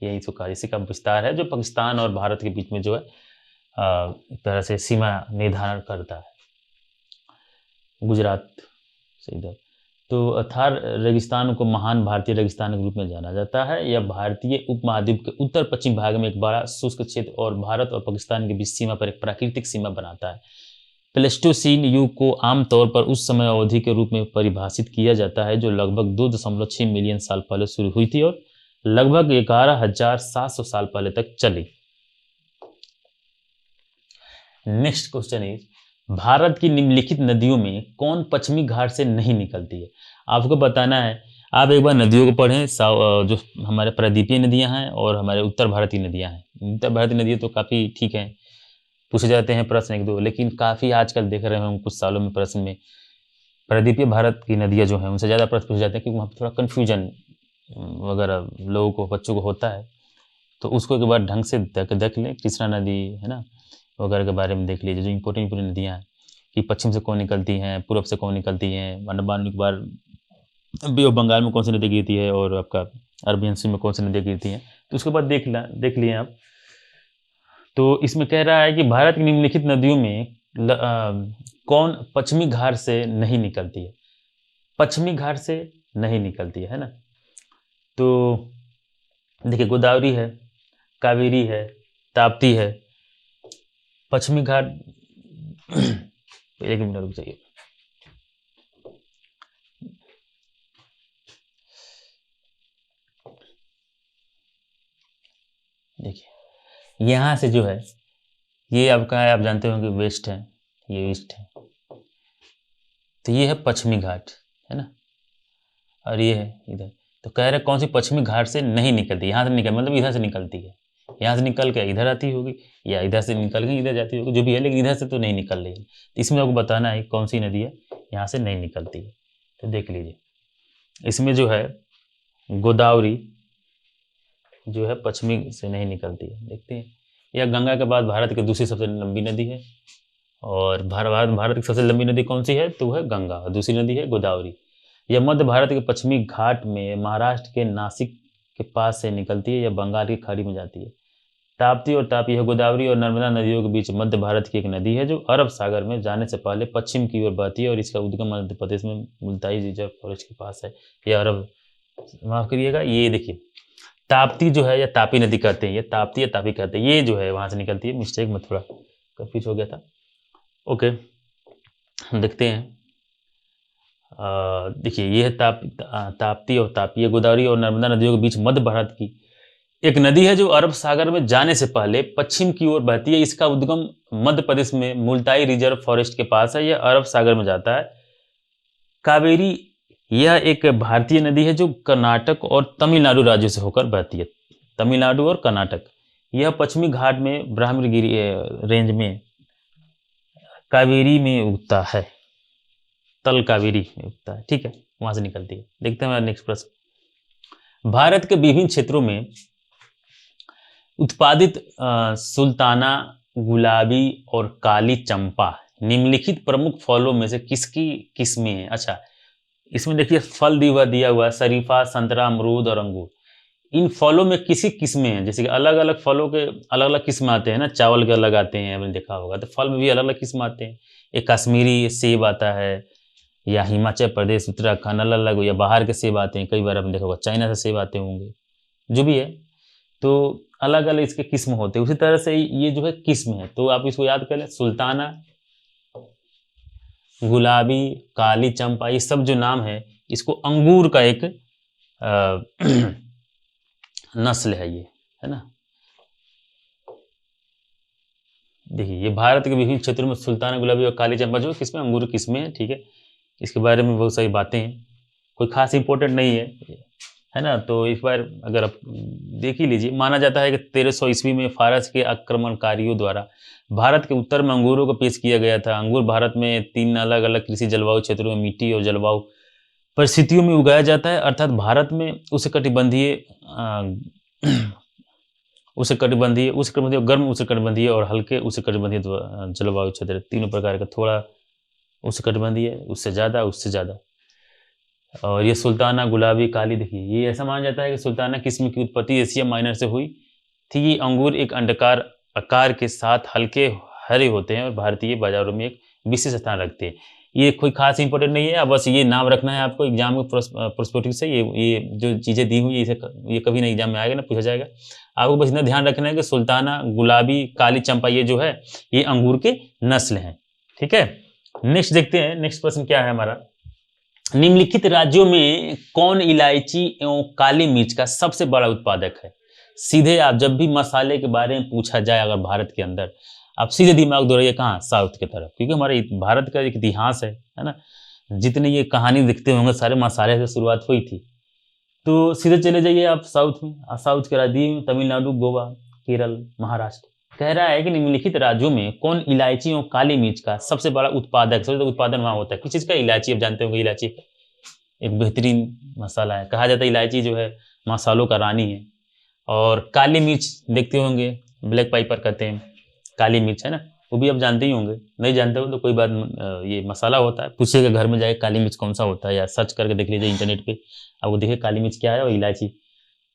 यही इसको कहा, इसी का विस्तार है जो पाकिस्तान और भारत के बीच में जो है एक तरह से सीमा निर्धारण करता है, गुजरात से इधर। तो थार रेगिस्तान को महान भारतीय रेगिस्तान के रूप में जाना जाता है। यह भारतीय उपमहाद्वीप के उत्तर पश्चिम भाग में एक बड़ा शुष्क क्षेत्र और भारत और पाकिस्तान के बीच सीमा पर एक प्राकृतिक सीमा बनाता है। प्लेस्टोसीन युग को आमतौर पर उस समय अवधि के रूप में परिभाषित किया जाता है जो लगभग 2.6 मिलियन साल पहले शुरू हुई थी और लगभग 11,700 साल पहले तक चली। नेक्स्ट क्वेश्चन इज, भारत की निम्नलिखित नदियों में कौन पश्चिमी घाट से नहीं निकलती है। आपको बताना है, आप एक बार नदियों को पढ़ें, जो हमारे प्रायद्वीपीय नदियां हैं और हमारे उत्तर भारतीय नदियां हैं। उत्तर भारतीय नदियां तो काफ़ी ठीक हैं, पूछे जाते हैं प्रश्न 1-2, लेकिन काफ़ी आजकल देख रहे हैं हम कुछ सालों में प्रश्न में प्रायद्वीपीय भारत की नदियाँ जो हैं उनसे ज़्यादा प्रश्न पूछे जाते हैं, क्योंकि वहाँ पर थोड़ा कन्फ्यूजन वगैरह लोगों को, बच्चों को होता है। तो उसको एक बार ढंग से देख लें, कृष्णा नदी है ना वगैरह के बारे में देख लीजिए, जो इंपॉर्टेंट नदियाँ हैं कि पश्चिम से कौन निकलती हैं, पूर्व से कौन निकलती हैं, अंडमान निकोबार बे ऑफ बंगाल में कौन सी नदी गिरती है और आपका अरबियन सी में कौन सी नदी गिरती हैं। तो उसके बाद देख लिए आप। तो इसमें कह रहा है कि भारत की निम्नलिखित नदियों में कौन पश्चिमी घाट से नहीं निकलती है? पश्चिमी घाट से नहीं निकलती है ना? तो देखिए, गोदावरी है, कावेरी है, ताप्ती है, पश्चिमी घाट। एक मिनट रुक जाइए। देखिए, यहाँ से जो है ये आपका है, आप जानते होंगे वेस्ट है, ये ईस्ट है, तो ये है पश्चिमी घाट, है ना, और ये है इधर। तो कह रहे कौन सी पश्चिमी घाट से नहीं निकलती? यहाँ से निकल मतलब इधर से निकलती है, यहाँ से निकल के इधर आती होगी, या इधर से निकल के इधर जाती होगी, जो भी है, लेकिन इधर से तो नहीं निकल रही है। तो इसमें आपको बताना है कौन सी नदी है यहाँ से नहीं निकलती है। तो देख लीजिए, इसमें जो है गोदावरी जो है पश्चिमी से नहीं निकलती है, देखते हैं। यह गंगा के बाद भारत की दूसरी सबसे लंबी नदी है, और भारत की सबसे लंबी नदी कौन सी है? तो है गंगा, और दूसरी नदी है गोदावरी। यह मध्य भारत के पश्चिमी घाट में महाराष्ट्र के नासिक के पास से निकलती है, यह बंगाल की खाड़ी में जाती है। ताप्ती और तापी है गोदावरी और नर्मदा नदियों के बीच मध्य भारत की एक नदी है, जो अरब सागर में जाने से पहले पश्चिम की ओर बहती है, और इसका उद्गम मध्य प्रदेश में मुल्ताई रिजर्व फॉरेस्ट के पास है। यह अरब, माफ करिएगा, ये देखिए ताप्ती जो है, या तापी नदी कहते हैं, ये ताप्ती या तापी कहते हैं, ये जो है वहां से निकलती है। मिस्टेक में थोड़ा कंफ्यूज हो गया था। ओके, देखते हैं। देखिए, ये है ताप्ती और तापी, गोदावरी और नर्मदा नदियों के बीच मध्य भारत की एक नदी है, जो अरब सागर में जाने से पहले पश्चिम की ओर बहती है। इसका उद्गम मध्य प्रदेश में मुल्ताई रिजर्व फॉरेस्ट के पास है, यह अरब सागर में जाता है। कावेरी, यह एक भारतीय नदी है जो कर्नाटक और तमिलनाडु राज्यों से होकर बहती है, तमिलनाडु और कर्नाटक। यह पश्चिमी घाट में ब्राह्मणगिरी रेंज में कावेरी में उगता है, तल कावेरी में उगता है, ठीक है, वहां से निकलती है। देखते हैं नेक्स्ट प्रश्न। भारत के विभिन्न क्षेत्रों में उत्पादित सुल्ताना, गुलाबी और काली चंपा निम्नलिखित प्रमुख फलों में से किसकी किस्में हैं? अच्छा, इसमें देखिए फल दिया हुआ है, शरीफा, संतरा, अमरूद और अंगूर। इन फलों में किसी किस्में हैं, जैसे कि अलग अलग फलों के अलग अलग किस्म आते हैं ना, चावल के अलग आते हैं, आपने देखा होगा, तो फल में भी अलग अलग किस्म आते हैं। एक कश्मीरी सेब आता है, या हिमाचल प्रदेश, उत्तराखंड अलग अलग, या बाहर के सेब आते हैं, कई बार आपने देखा होगा चाइना से सेब आते होंगे, जो भी है, तो अलग अलग इसके किस्म होते हैं। उसी तरह से ये जो है किस्म है, तो आप इसको याद कर लें, सुल्ताना, गुलाबी, काली चंपा, ये सब जो नाम है, इसको अंगूर का एक नस्ल है, ये है ना। देखिए, ये भारत के विभिन्न क्षेत्रों में सुल्ताना, गुलाबी और काली चंपा जो किस्में, अंगूर किस्में हैं, ठीक है। इसके बारे में बहुत सारी बातें हैं, कोई खास इंपॉर्टेंट नहीं है ना। तो इस बार अगर आप देख ही लीजिए, माना जाता है कि 1300 ईस्वी में फारस के आक्रमणकारियों द्वारा भारत के उत्तर में अंगूरों को पेश किया गया था। अंगूर भारत में 3 अलग अलग कृषि जलवायु क्षेत्रों में मिट्टी और जलवायु परिस्थितियों में उगाया जाता है, अर्थात भारत में उष्णकटिबंधीय, गर्म उष्णकटिबंधीय और हल्के उष्णकटिबंधीय जलवायु क्षेत्र, तीनों प्रकार का, थोड़ा उष्णकटिबंधीय, उससे ज़्यादा। और ये सुल्ताना, गुलाबी, काली, देखिए ये ऐसा माना जाता है कि सुल्ताना किस्म की उत्पत्ति एशिया माइनर से हुई थी। ये अंगूर एक अंडाकार आकार के साथ हल्के हरे होते हैं और भारतीय बाजारों में एक विशेष स्थान रखते हैं। ये कोई खास इंपॉर्टेंट नहीं है, अब बस ये नाम रखना है आपको एग्जाम में प्रोस्पेक्टिव से। ये जो चीज़ें दी हुई है, ये कभी ना एग्जाम में आएगा ना, पूछा जाएगा। आपको बस इतना ध्यान रखना है कि सुल्ताना, गुलाबी, काली चंपा, ये जो है ये अंगूर के नस्ल हैं, ठीक है। नेक्स्ट देखते हैं, नेक्स्ट प्रश्न क्या है हमारा। निम्नलिखित राज्यों में कौन इलायची एवं काली मिर्च का सबसे बड़ा उत्पादक है? सीधे आप जब भी मसाले के बारे में पूछा जाए अगर भारत के अंदर, आप सीधे दिमाग दौड़ाइए कहाँ? साउथ की तरफ, क्योंकि हमारे भारत का एक इतिहास है ना। जितने ये कहानी दिखते होंगे सारे मसाले से शुरुआत हुई थी। तो सीधे चले जाइए आप साउथ में, साउथ के राज्य में तमिलनाडु, गोवा, केरल, महाराष्ट्र। कह रहा है कि निम्नलिखित राज्यों में कौन इलायची और काली मिर्च का सबसे बड़ा उत्पादक, सबसे बड़ा उत्पादन वहां होता है। किस चीज का? इलायची। आप जानते होंगे इलायची एक बेहतरीन मसाला है, कहा जाता है इलायची जो है मसालों का रानी है। और काली मिर्च देखते होंगे, ब्लैक पाइपर कहते हैं, काली मिर्च है ना, वो भी आप जानते ही होंगे। नहीं जानते हो तो कोई बात, ये मसाला होता है, पूछिएगा घर में जाए काली मिर्च कौन सा होता है, या सर्च करके देख लीजिए इंटरनेट पे, आपको देखिए काली मिर्च क्या है और इलायची।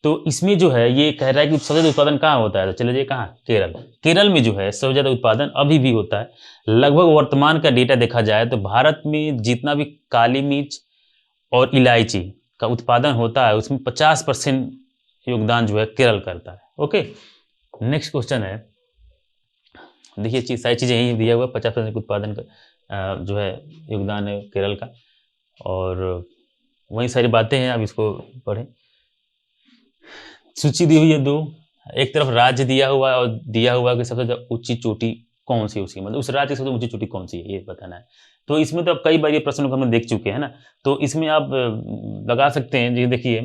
तो इसमें जो है ये कह रहा है कि सबसे ज़्यादा उत्पादन कहाँ होता है, तो चले जाइए कहाँ, केरल। केरल में जो है सबसे ज़्यादा उत्पादन अभी भी होता है। लगभग वर्तमान का डेटा देखा जाए तो भारत में जितना भी काली मिर्च और इलायची का उत्पादन होता है उसमें 50% योगदान जो है केरल करता है। ओके, नेक्स्ट क्वेश्चन है, देखिए सारी चीज़ें यही दिया हुआ, 50% उत्पादन का जो है योगदान है केरल का, और वही सारी बातें हैं। अब इसको पढ़ें। सूची दी हुई है दो, एक तरफ राज्य दिया हुआ है और दिया हुआ है कि सबसे ऊंची चोटी कौन सी है उसकी, मतलब उस राज्य की सबसे ऊंची चोटी कौन सी है ये बताना है। तो इसमें तो अब कई बार ये प्रश्नों को हम देख चुके हैं ना, तो इसमें आप लगा सकते हैं। ये देखिए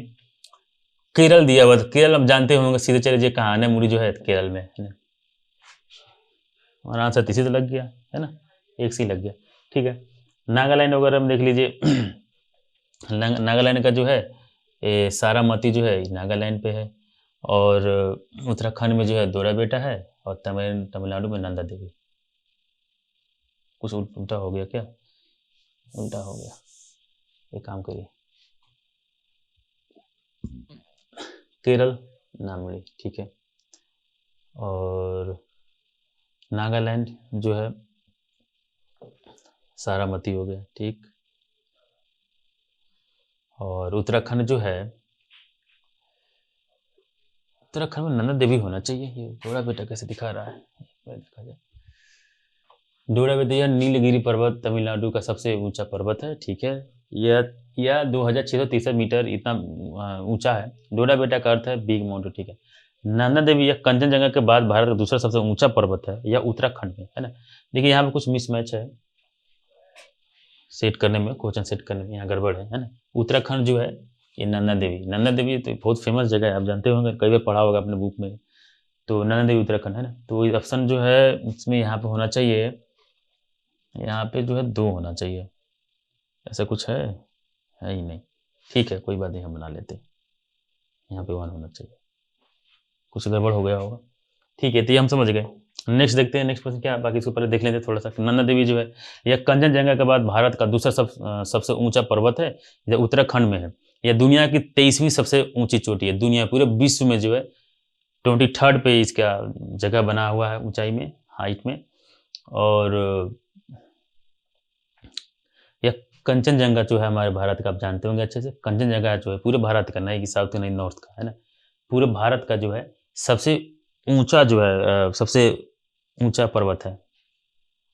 केरल दिया हुआ था, केरल आप जानते होंगे, सीधे चले जाइए कहाँ, नैमुरी जो है केरल में है ना, और आंसर तीसरी तो लग गया है ना, एक सी लग गया। ठीक है, नागालैंड वगैरह में देख लीजिए नागालैंड का जो है सारामती जो है नागालैंड पे है, और उत्तराखंड में जो है दोराबेटा है, और तमिलनाडु में नंदा देवी। कुछ उल्टा हो गया क्या, उल्टा हो गया, एक काम करिए, केरल नामड़ी, ठीक है, और नागालैंड जो है सारामती हो गया, ठीक, और उत्तराखंड जो है, उत्तराखंड में नंदा देवी होना चाहिए। ये दोराबेटा कैसे दिखा रहा है, देखा जाए, दोराबेटा नीलगिरी पर्वत तमिलनाडु का सबसे ऊंचा पर्वत है, ठीक है, यह 2663 मीटर इतना ऊंचा है। दोराबेटा का अर्थ है बिग माउंटेन, ठीक है। नंदा देवी यह कंचनजंगा के बाद भारत का दूसरा सबसे ऊंचा पर्वत है, यह उत्तराखंड में है ना। देखिए यहाँ पे कुछ मिसमैच है सेट करने में, क्वेश्चन सेट करने में यहाँ गड़बड़ है ना। उत्तराखंड जो है ये नंदा देवी तो बहुत फेमस जगह है, आप जानते होंगे, कई बार पढ़ा होगा अपने बुक में। तो नंदा देवी उत्तराखंड है ना, तो ऑप्शन जो है इसमें यहाँ पे होना चाहिए, यहाँ पे जो है 2 होना चाहिए, ऐसा कुछ है ही नहीं, ठीक है, कोई बात नहीं, हम बना लेते हैं, यहाँ पे 1 होना चाहिए, कुछ गड़बड़ हो गया होगा, ठीक है, तो ये हम समझ गए। नेक्स्ट देखते हैं, नेक्स्ट क्वेश्चन क्या, बाकी इसको पहले देख लेते हैं थोड़ा सा। नंदा देवी जो है यह कंचनजंगा के बाद भारत का दूसरा सबसे ऊंचा पर्वत है, यह उत्तराखंड में है। यह दुनिया की 23वीं सबसे ऊंची चोटी है, दुनिया पूरे विश्व में जो है 23rd पे इसका जगह बना हुआ है ऊंचाई में, हाइट में। और यह कंचनजंगा जो है हमारे भारत का, आप जानते होंगे अच्छे से, कंचनजंगा जो है पूरे भारत का, नहीं कि साउथ का नहीं नॉर्थ का, है ना, पूरे भारत का जो है सबसे ऊंचा जो है सबसे ऊंचा पर्वत है,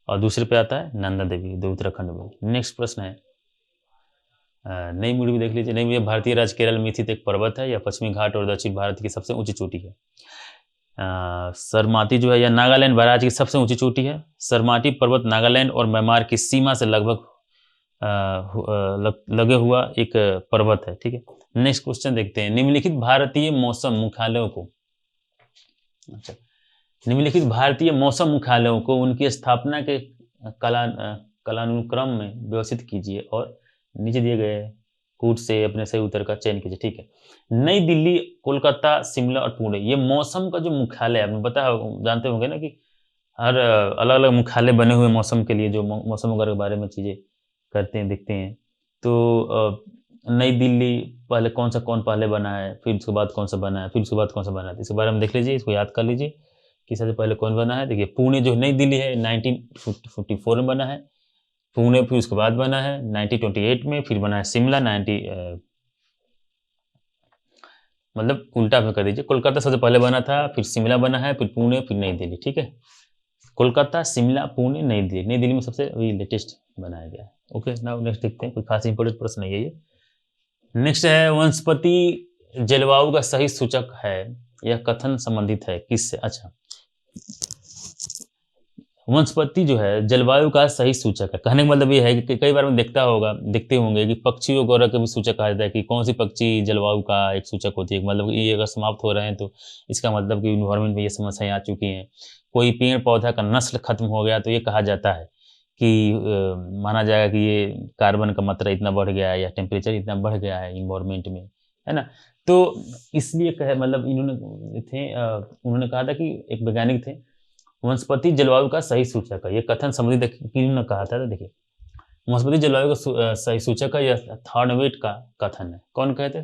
और दूसरे पे आता है नंदा देवी, दो उत्तराखंड में। नेक्स्ट प्रश्न है, नई मुड़ी भी देख लीजिए। नई मुड़ी भारतीय राज्य केरल में स्थित एक पर्वत है, यह पश्चिमी घाट और दक्षिण भारत की सबसे ऊंची चोटी है। सरमाती जो है यह नागालैंड राज्य की सबसे ऊंची चोटी है। सरमाती पर्वत नागालैंड और म्यांमार की सीमा से लगभग लगे हुआ एक पर्वत है, ठीक है। नेक्स्ट क्वेश्चन देखते हैं, निम्नलिखित भारतीय मौसम मुख्यालयों को, अच्छा, निम्नलिखित भारतीय मौसम मुख्यालयों को उनकी स्थापना के कालानुक्रम में व्यवस्थित कीजिए और नीचे दिए गए कूट से अपने सही उत्तर का चयन कीजिए, ठीक है। नई दिल्ली, कोलकाता, शिमला और पुणे, ये मौसम का जो मुख्यालय है, आपने बताया, जानते होंगे ना कि हर अलग अलग मुख्यालय बने हुए मौसम के लिए, जो मौसम वगैरह के बारे में चीज़ें करते हैं, दिखते हैं। तो नई दिल्ली पहले कौन पहले बना है, फिर उसके बाद कौन सा बना है, फिर उसके बाद कौन सा बना है, इसके बारे में देख लीजिए, इसको याद कर लीजिए कि सबसे पहले कौन बना है। देखिए पुणे जो नई दिल्ली है 1954 में बना है, पुणे फिर उसके बाद बना है 1928 में, फिर बना है शिमला मतलब उल्टा में कर दीजिए, कोलकाता सबसे पहले बना था, फिर शिमला बना है, फिर पुणे, फिर नई दिल्ली, ठीक है। कोलकाता, शिमला, पुणे, नई दिल्ली, नई दिल्ली में सबसे अभी लेटेस्ट बनाया गया है। ओके, नाउ नेक्स्ट देखते हैं, कोई खास इंपॉर्टेंट प्रश्न नहीं है ये। नेक्स्ट है, वनस्पति जलवायु का सही सूचक है, यह कथन संबंधित है किससे? अच्छा, वनस्पति जो है जलवायु का सही सूचक है, कहने का मतलब ये है कि कई बार में देखते होंगे कि पक्षियों को भी सूचक कहा जाता है कि कौन सी पक्षी जलवायु का एक सूचक होती है, मतलब ये अगर समाप्त हो रहे हैं तो इसका मतलब कि इन्वायरमेंट में ये समस्याएं आ चुकी हैं। कोई पेड़ पौधा का नस्ल खत्म हो गया तो ये कहा जाता है कि माना जाएगा कि ये कार्बन का मात्रा इतना बढ़ गया है या टेम्परेचर इतना बढ़ गया है इन्वायरमेंट में, है ना। तो इसलिए मतलब उन्होंने कहा था कि एक वैज्ञानिक थे, वनस्पति जलवायु का सही सूचक है, ये कथन संबंधित किन्होंने कहा था? तो देखिए, वनस्पति जलवायु का सही सूचक है, यह थॉर्नवेट का कथन है। कौन कहते?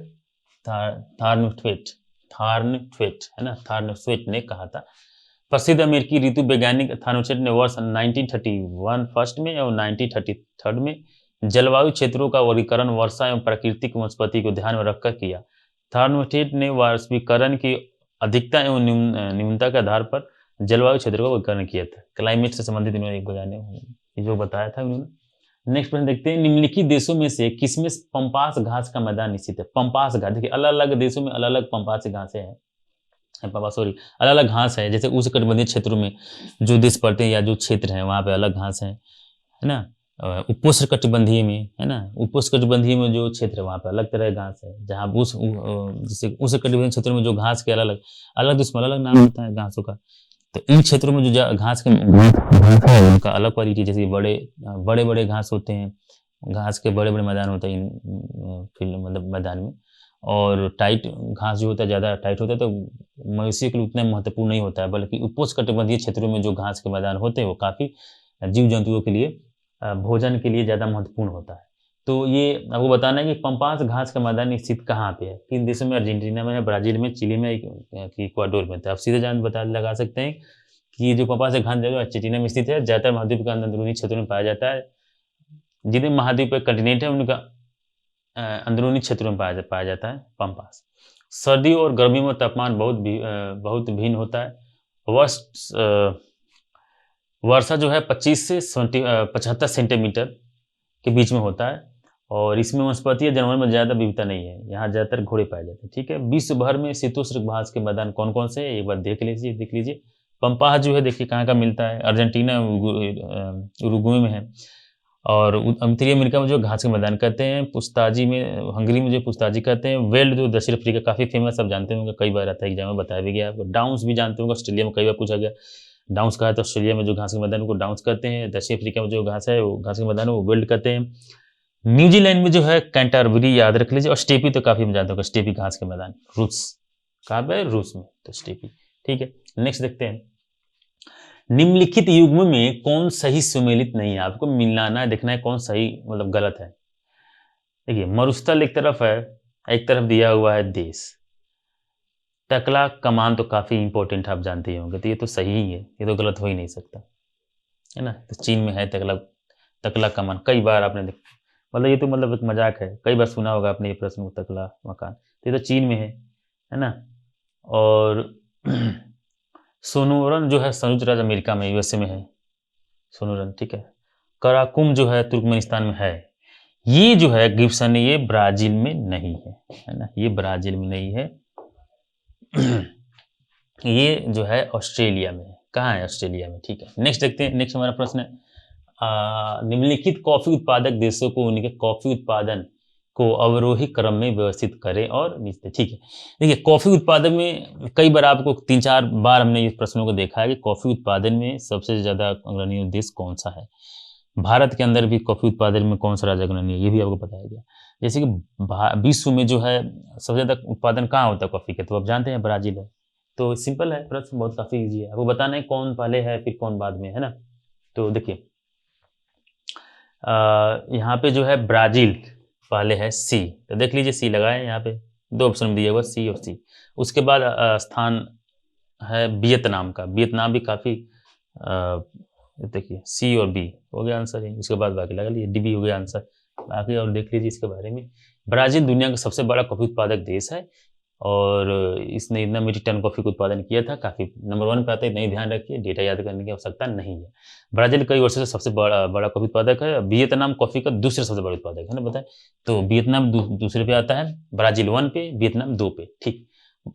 थॉर्नवेट, थॉर्नथ्वेट, है ना, थॉर्नथ्वेट ने कहा था। प्रसिद्ध अमेरिकी ऋतु वैज्ञानिक थॉर्नथ्वेट ने वर्ष 1931 फर्स्ट में और 1933 में जलवायु क्षेत्रों का वर्गीकरण वर्षा एवं प्राकृतिक वनस्पति को ध्यान में रखकर किया। थॉर्नथ्वेट ने वाष्पीकरण की अधिकता एवं न्यूनता के आधार पर जलवायु क्षेत्र का वर्गीकरण किया था। क्लाइमेट से संबंधित इन्होंने एक बयान जो बताया था उन्होंने। नेक्स्ट प्रश्न देखते हैं, निम्नलिखित देशों में से किसमें पंपास घास का मैदान निश्चित है? पंपास घास, देखिए अलग अलग देशों में अलग अलग पंपास घासें हैं, अलग अलग घास है। जैसे उष्णकटिबंधीय क्षेत्रों में जो देश पड़ते हैं या जो क्षेत्र हैं वहाँ पे अलग घास है ना। उपोष्णकटिबंधीय में, है ना, उपोष्णकटिबंधीय में जो क्षेत्र है वहाँ पे अलग तरह का घास है। जहाँ जैसे उष्णकटिबंधीय क्षेत्रों में जो घास के अलग अलग उसमें अलग नाम होता है घासों का। तो इन क्षेत्रों में जो घास के घास है उनका अलग क्वालिटी, जैसे बड़े बड़े घास होते हैं, घास के बड़े बड़े मैदान होते हैं इन फील्ड मतलब मैदान में। और टाइट घास जो होता है, ज़्यादा टाइट होता है तो मवेशी के लिए उतना महत्वपूर्ण नहीं होता है, बल्कि उपोष्णकटिबंधीय क्षेत्रों में जो घास के मैदान होते हैं वो काफ़ी जीव जंतुओं के लिए भोजन के लिए ज़्यादा महत्वपूर्ण होता है। तो ये आपको बताना है कि पंपास घास का मैदान स्थित कहाँ पे है, किन देशों में? अर्जेंटीना में है, ब्राज़ील में, चिली में, इक्वाडोर में। तो आप सीधे लगा सकते हैं कि ये जो पंपास घास जगह अर्जेंटीना में स्थित है, ज़्यादातर महाद्वीप के अंदरूनी क्षेत्रों में पाया जाता है। जितने महाद्वीप कंटिनेंट है उनका अंदरूनी क्षेत्रों में पाया जाता है पंपास। सर्दी और गर्मियों में तापमान बहुत भिन्न होता है। वर्षा जो है 25 से 75 सेंटीमीटर के बीच में होता है और इसमें वनस्पति जानवर में ज़्यादा विविधता नहीं है। यहाँ ज़्यादातर घोड़े पाए जाते हैं। ठीक है, विश्व भर में शीतोष्ण घास के मैदान कौन कौन से हैं एक बार देख लीजिए। पंपास जो है देखिए कहाँ का मिलता है, अर्जेंटीना उरुग्वे में है। और उत्तरी अमेरिका में जो घास के मैदान कहते हैं, पुस्ताजी में, हंगरी में जो पुस्ताजी कहते हैं। वेल्ड जो दक्षिण अफ्रीका काफ़ी फेमस, सब जानते होंगे, कई बार आता है एग्जाम में, बताया भी गया आपको। डाउन्स भी जानते होंगे, ऑस्ट्रेलिया में कई बार पूछा गया। डाउन्स कहा है तो ऑस्ट्रेलिया में जो घास के मैदान को डाउन्स कहते हैं। दक्षिण अफ्रीका में जो घास है वो घास के मैदान वो वेल्ड कहते हैं। न्यूजीलैंड में जो है कैंटरबरी, याद रख लीजिए। और स्टेपी तो काफ़ी हम जानते होंगे, स्टेपी घास के मैदान रूस, कहाँ पे? रूस में, तो स्टेपी। ठीक है, नेक्स्ट देखते हैं, निम्नलिखित युग्म में कौन सही सुमेलित नहीं है? आपको मिलाना है, देखना है कौन सही मतलब गलत है। देखिए, मरुस्थल एक तरफ है, एक तरफ दिया हुआ है देश। टकला कमान तो काफी इंपॉर्टेंट है, आप जानते ही होंगे, तो ये तो सही ही है, ये तो गलत हो ही नहीं सकता, है ना। तो चीन में है टकला कमान, कई बार आपने मतलब ये तो मतलब एक मजाक है, कई बार सुना होगा आपने ये प्रश्न, टकला मकान, तो ये तो चीन में है ना। और सोनोरन जो है संयुक्त राज्य अमेरिका में, यूएसए में है सोनोरन। ठीक है, कराकुम जो है तुर्कमेनिस्तान में है। ये जो है गिब्सन, ये ब्राजील में नहीं है ना, ये ब्राजील में नहीं है। ये जो है ऑस्ट्रेलिया में। कहाँ है? ऑस्ट्रेलिया में। ठीक है, नेक्स्ट देखते हैं। नेक्स्ट हमारा प्रश्न है, निम्नलिखित कॉफी उत्पादक देशों को उनके कॉफी उत्पादन को अवरोही क्रम में व्यवस्थित करें और निश्चित। ठीक है, देखिए कॉफी उत्पादन में कई बार आपको 3-4 बार हमने इस प्रश्नों को देखा है कि कॉफी उत्पादन में सबसे ज्यादा अग्रणी देश कौन सा है। भारत के अंदर भी कॉफी उत्पादन में कौन सा राज्य अग्रणी है ये भी आपको बताया गया। जैसे कि विश्व में जो है सबसे ज्यादा उत्पादन कहाँ होता है कॉफी का, तो आप जानते हैं ब्राजील है। तो सिंपल है प्रश्न, बहुत काफी ईजी है, आपको बताना है कौन पहले है फिर कौन बाद में, है ना। तो देखिए यहाँ पे जो है ब्राजील पहले है, सी, तो देख लीजिए सी लगाए, यहाँ पे 2 ऑप्शन दिया हुआ, सी और सी। उसके बाद स्थान है वियतनाम का, वियतनाम भी काफी देखिए सी और बी हो गया आंसर है। उसके बाद बाकी लगा लीजिए, डी बी हो गया आंसर। बाकी और देख लीजिए इसके बारे में। ब्राजील दुनिया का सबसे बड़ा कॉफी उत्पादक देश है और इसने इतना मीट्रिक टन कॉफी का उत्पादन किया था, काफी नंबर 1 पे आता है, नहीं ध्यान रखिए, डेटा याद करने की आवश्यकता नहीं है। ब्राजील कई वर्षों से सबसे बड़ा कॉफी उत्पादक है। वियतनाम कॉफी का दूसरा सबसे बड़ा उत्पादक है ना, बताए। तो वियतनाम दूसरे पे आता है, ब्राजील 1 पे, वियतनाम 2 पे। ठीक,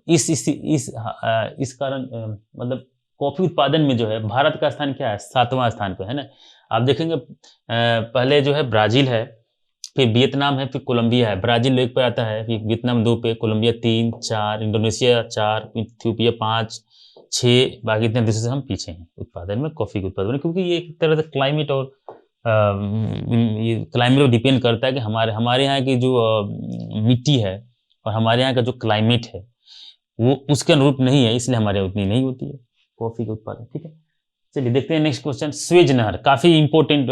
इस कारण मतलब कॉफी उत्पादन में जो है भारत का स्थान क्या है? 7वां स्थान पे, है ना। आप देखेंगे पहले जो है ब्राजील है, फिर वियतनाम है, फिर कोलंबिया है। ब्राजील 1 पे आता है, फिर वियतनाम 2 पे, कोलंबिया 3, 4, इंडोनेशिया 4, इथियोपिया 5, 6, बाकी इतने देशों से हम पीछे हैं उत्पादन में, कॉफी के उत्पादन में, क्योंकि ये एक तरह से क्लाइमेट और ये क्लाइमेट पर डिपेंड करता है कि हमारे यहाँ की जो मिट्टी है और हमारे यहाँ का जो क्लाइमेट है वो उसके अनुरूप नहीं है, इसलिए हमारे यहाँ उतनी नहीं होती है कॉफी के उत्पादन। ठीक है, चलिए देखते हैं नेक्स्ट क्वेश्चन। स्वेज नहर काफी इंपॉर्टेंट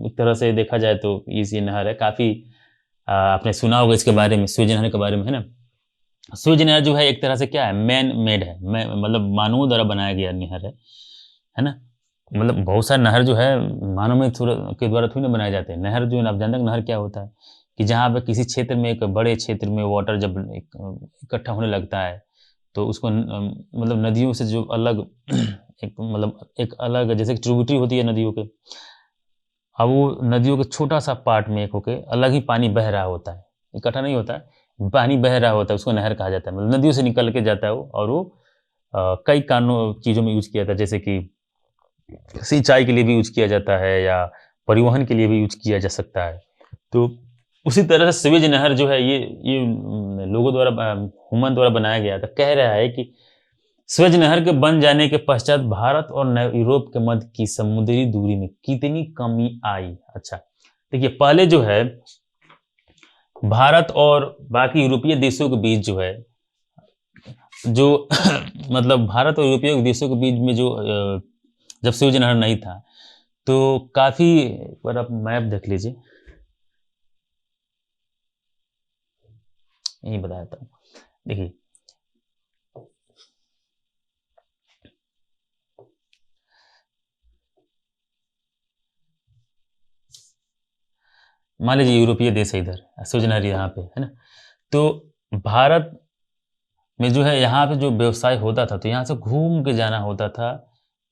एक तरह से देखा जाए तो इजी नहर है, काफी आपने सुना होगा इसके बारे में, स्वेज नहर के बारे में, है ना। स्वेज नहर जो है एक तरह से क्या है, मैन मेड है, मतलब मानवों द्वारा बनाया गया नहर है ना। मतलब बहुत सारे नहर जो है मानव में के द्वारा थोड़ी ना बनाए जाते हैं। नहर जो है आप जानते हैं नहर क्या होता है, कि जहाँ पे किसी क्षेत्र में, एक बड़े क्षेत्र में वाटर जब इकट्ठा होने लगता है तो उसको मतलब नदियों से जो अलग एक मतलब एक अलग, जैसे ट्रिब्यूटरी होती है नदियों के, अब वो नदियों के छोटा सा पार्ट में एक होके अलग ही पानी बह रहा होता है, इकट्ठा नहीं होता है, पानी बह रहा होता है, उसको नहर कहा जाता है। मतलब नदियों से निकल के जाता है वो, और वो कई कारणों चीज़ों में यूज किया जाता है, जैसे कि सिंचाई के लिए भी यूज किया जाता है या परिवहन के लिए भी यूज किया जा सकता है। तो उसी तरह से स्वेज नहर जो है ये लोगों द्वारा ह्यूमन द्वारा बनाया गया था। कह रहा है कि स्वेज नहर के बन जाने के पश्चात भारत और यूरोप के मध्य की समुद्री दूरी में कितनी कमी आई। अच्छा देखिए, पहले जो है भारत और बाकी यूरोपीय देशों के बीच जो है, जो मतलब भारत और यूरोपीय देशों के बीच में जो जब स्वेज नहर नहीं था तो काफी, एक बार आप मैप देख लीजिए, यही बताया था। देखिए मान लीजिए यूरोपीय देश है इधर, स्वेज नहर यहाँ पे है ना, तो भारत में जो है यहाँ पे जो व्यवसाय होता था तो यहाँ से घूम के जाना होता था,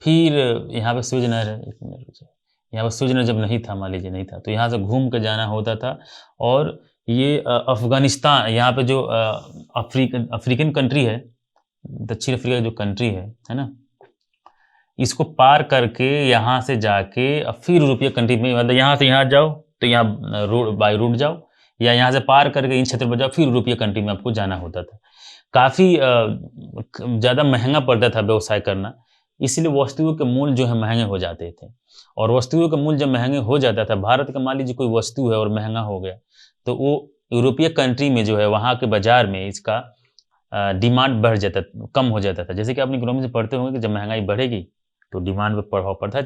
फिर यहाँ पे स्वेज नहर है, एक मिनट रुकिए, यहाँ पे स्वेज नहर जब नहीं था, मान लीजिए नहीं था, तो यहाँ से घूम के जाना होता था। और ये अफगानिस्तान, यहाँ पे जो अफ्रीकन कंट्री है, दक्षिण अफ्रीका की जो कंट्री है ना, इसको पार करके यहाँ से जाके फिर यूरोपीय कंट्री में, मतलब यहाँ से यहाँ जाओ तो यहाँ रोड बाई रोड जाओ, या यहाँ से पार करके इन क्षेत्र पर जाओ, फिर यूरोपीय कंट्री में आपको जाना होता था। काफ़ी ज़्यादा महंगा पड़ता था व्यवसाय करना, इसलिए वस्तुओं के मूल्य जो है महंगे हो जाते थे। और वस्तुओं के मूल्य जब महंगे हो जाता था, भारत का मान लीजिए कोई वस्तु है और महंगा हो गया, तो वो यूरोपीय कंट्री में जो है वहाँ के बाजार में इसका डिमांड बढ़ जाता, कम हो जाता था। जैसे कि आपने इकोनॉमी से पढ़ते होंगे कि जब महंगाई बढ़ेगी तो डिमांड पर प्रभाव पड़ता है,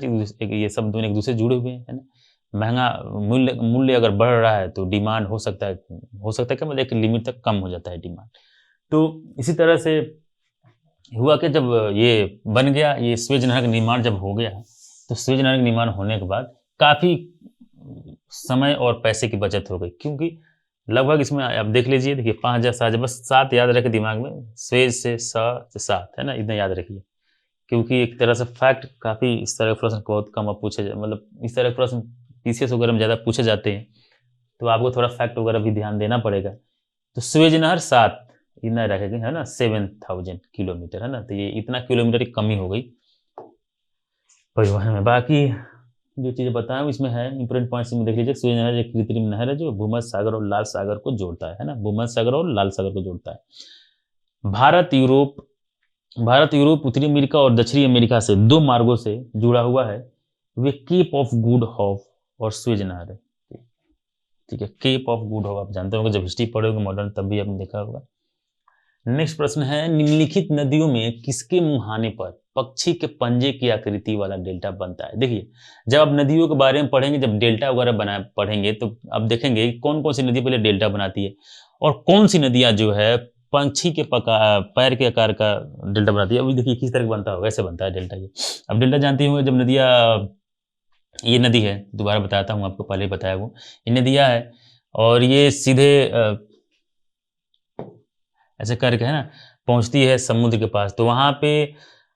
ये सब दोनों एक दूसरे से जुड़े हुए हैं, है ना। महंगा मूल्य मूल्य अगर बढ़ रहा है तो डिमांड हो सकता है क्या, मतलब एक लिमिट तक कम हो जाता है डिमांड। तो इसी तरह से हुआ कि जब ये बन गया, ये स्वेज नहर का निर्माण जब हो गया, तो स्वेज नहर का निर्माण होने के बाद काफ़ी समय और पैसे की बचत हो गई, क्योंकि लगभग इसमें आप देख लीजिए, देखिए 5,000 7,000, बस 7 याद रखे दिमाग में, स्वेज से से 7 है ना, इतना याद रखिए, क्योंकि एक तरह से फैक्ट काफ़ी इस तरह के प्रश्न बहुत कम अब पूछे, मतलब इस तरह के प्रश्न पीसीएस वगैरह में ज़्यादा पूछे जाते हैं, तो आपको थोड़ा फैक्ट वगैरह भी ध्यान देना पड़ेगा। तो स्वेज नहर 7 इतना रखेंगे, है ना, 7,000 किलोमीटर, है ना, तो ये इतना किलोमीटर की कमी हो गई परिवहन में। बाकी जो चीज़ें बताया हूँ इसमें है इंपॉर्टेंट पॉइंट्स में देख लीजिए। स्वेज नहर एक कृत्रिम नहर है जो भूमध्य सागर और लाल सागर को जोड़ता है ना, भूमध्य सागर और लाल सागर को जोड़ता है। भारत यूरोप उत्तरी अमेरिका और दक्षिणी अमेरिका से 2 मार्गों से जुड़ा हुआ है। वे केप ऑफ गुड होप और स्वेज नहर है। ठीक है, केप ऑफ गुड होप आप जानते होंगे, जब हिस्ट्री पढ़ोगे मॉडर्न तब भी आपने देखा होगा। नेक्स्ट प्रश्न है, निम्नलिखित नदियों में किसके मुहाने पर पक्षी के पंजे की आकृति वाला डेल्टा बनता है। देखिए, जब आप नदियों के बारे में पढ़ेंगे, जब डेल्टा वगैरह बना पढ़ेंगे तो आप देखेंगे कौन कौन सी नदी पहले डेल्टा बनाती है और कौन सी नदियां जो है पंछी के पैर के आकार का डेल्टा बनाती है। अभी देखिए किस तरह का बनता होगा, ऐसे बनता है डेल्टा ये। अब डेल्टा जानते होंगे, जब नदियाँ, ये नदी है, दोबारा बताता हूँ आपको, पहले बताया वो, ये नदियाँ है और ये सीधे ऐसे करके है ना पहुंचती है समुद्र के पास। तो वहां पे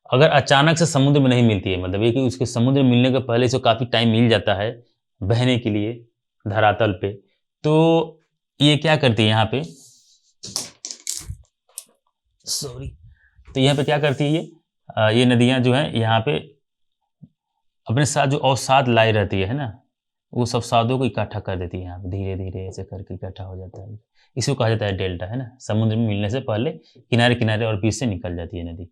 अगर अचानक से समुद्र में नहीं मिलती है, मतलब ये कि उसके समुद्र में मिलने के पहले से काफ़ी टाइम मिल जाता है बहने के लिए धरातल पे, तो ये क्या करती है यहाँ पे, सॉरी, तो यहाँ पे क्या करती है ये नदियाँ जो हैं यहाँ पे अपने साथ जो अवसाद लाई रहती है ना, वो सब सादों को इकट्ठा कर देती है यहाँ पे, धीरे धीरे ऐसे करके इकट्ठा हो जाता है। इसको कहा जाता है डेल्टा, है ना। समुद्र में मिलने से पहले किनारे किनारे और बीच से निकल जाती है नदी,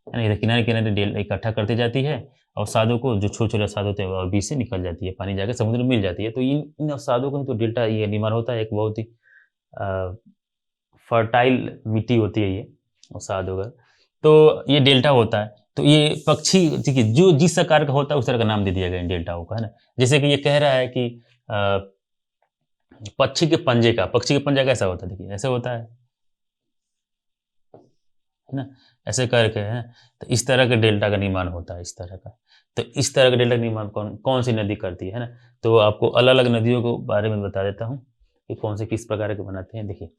है ना। इधर किनारे किनारे डेल्टा इकट्ठा करती जाती है और सादों को, जो छोटे छोटे अवसाद होते हैं, और बीच से निकल जाती है, पानी जाकर समुद्र में मिल जाती है। तो इन अवसादों को ही तो डेल्टा ये निर्माण होता है। एक बहुत ही फर्टाइल मिट्टी होती है ये अवसाद वगैरह, तो ये डेल्टा होता है। तो ये पक्षी, देखिए जो जिस आकार का होता है उस तरह का नाम दे दिया गया इन डेल्टाओं का, है ना। जैसे कि ये कह रहा है कि पक्षी के पंजे कैसा होता है, देखिए ऐसे होता है, है ना, ऐसे करके है। तो इस तरह के डेल्टा का निर्माण होता है, इस तरह का। तो इस तरह का डेल्टा का निर्माण कौन कौन सी नदी करती है ना। तो आपको अलग अलग नदियों के बारे में बता देता हूँ कि कौन से किस प्रकार के बनाते हैं। देखिए,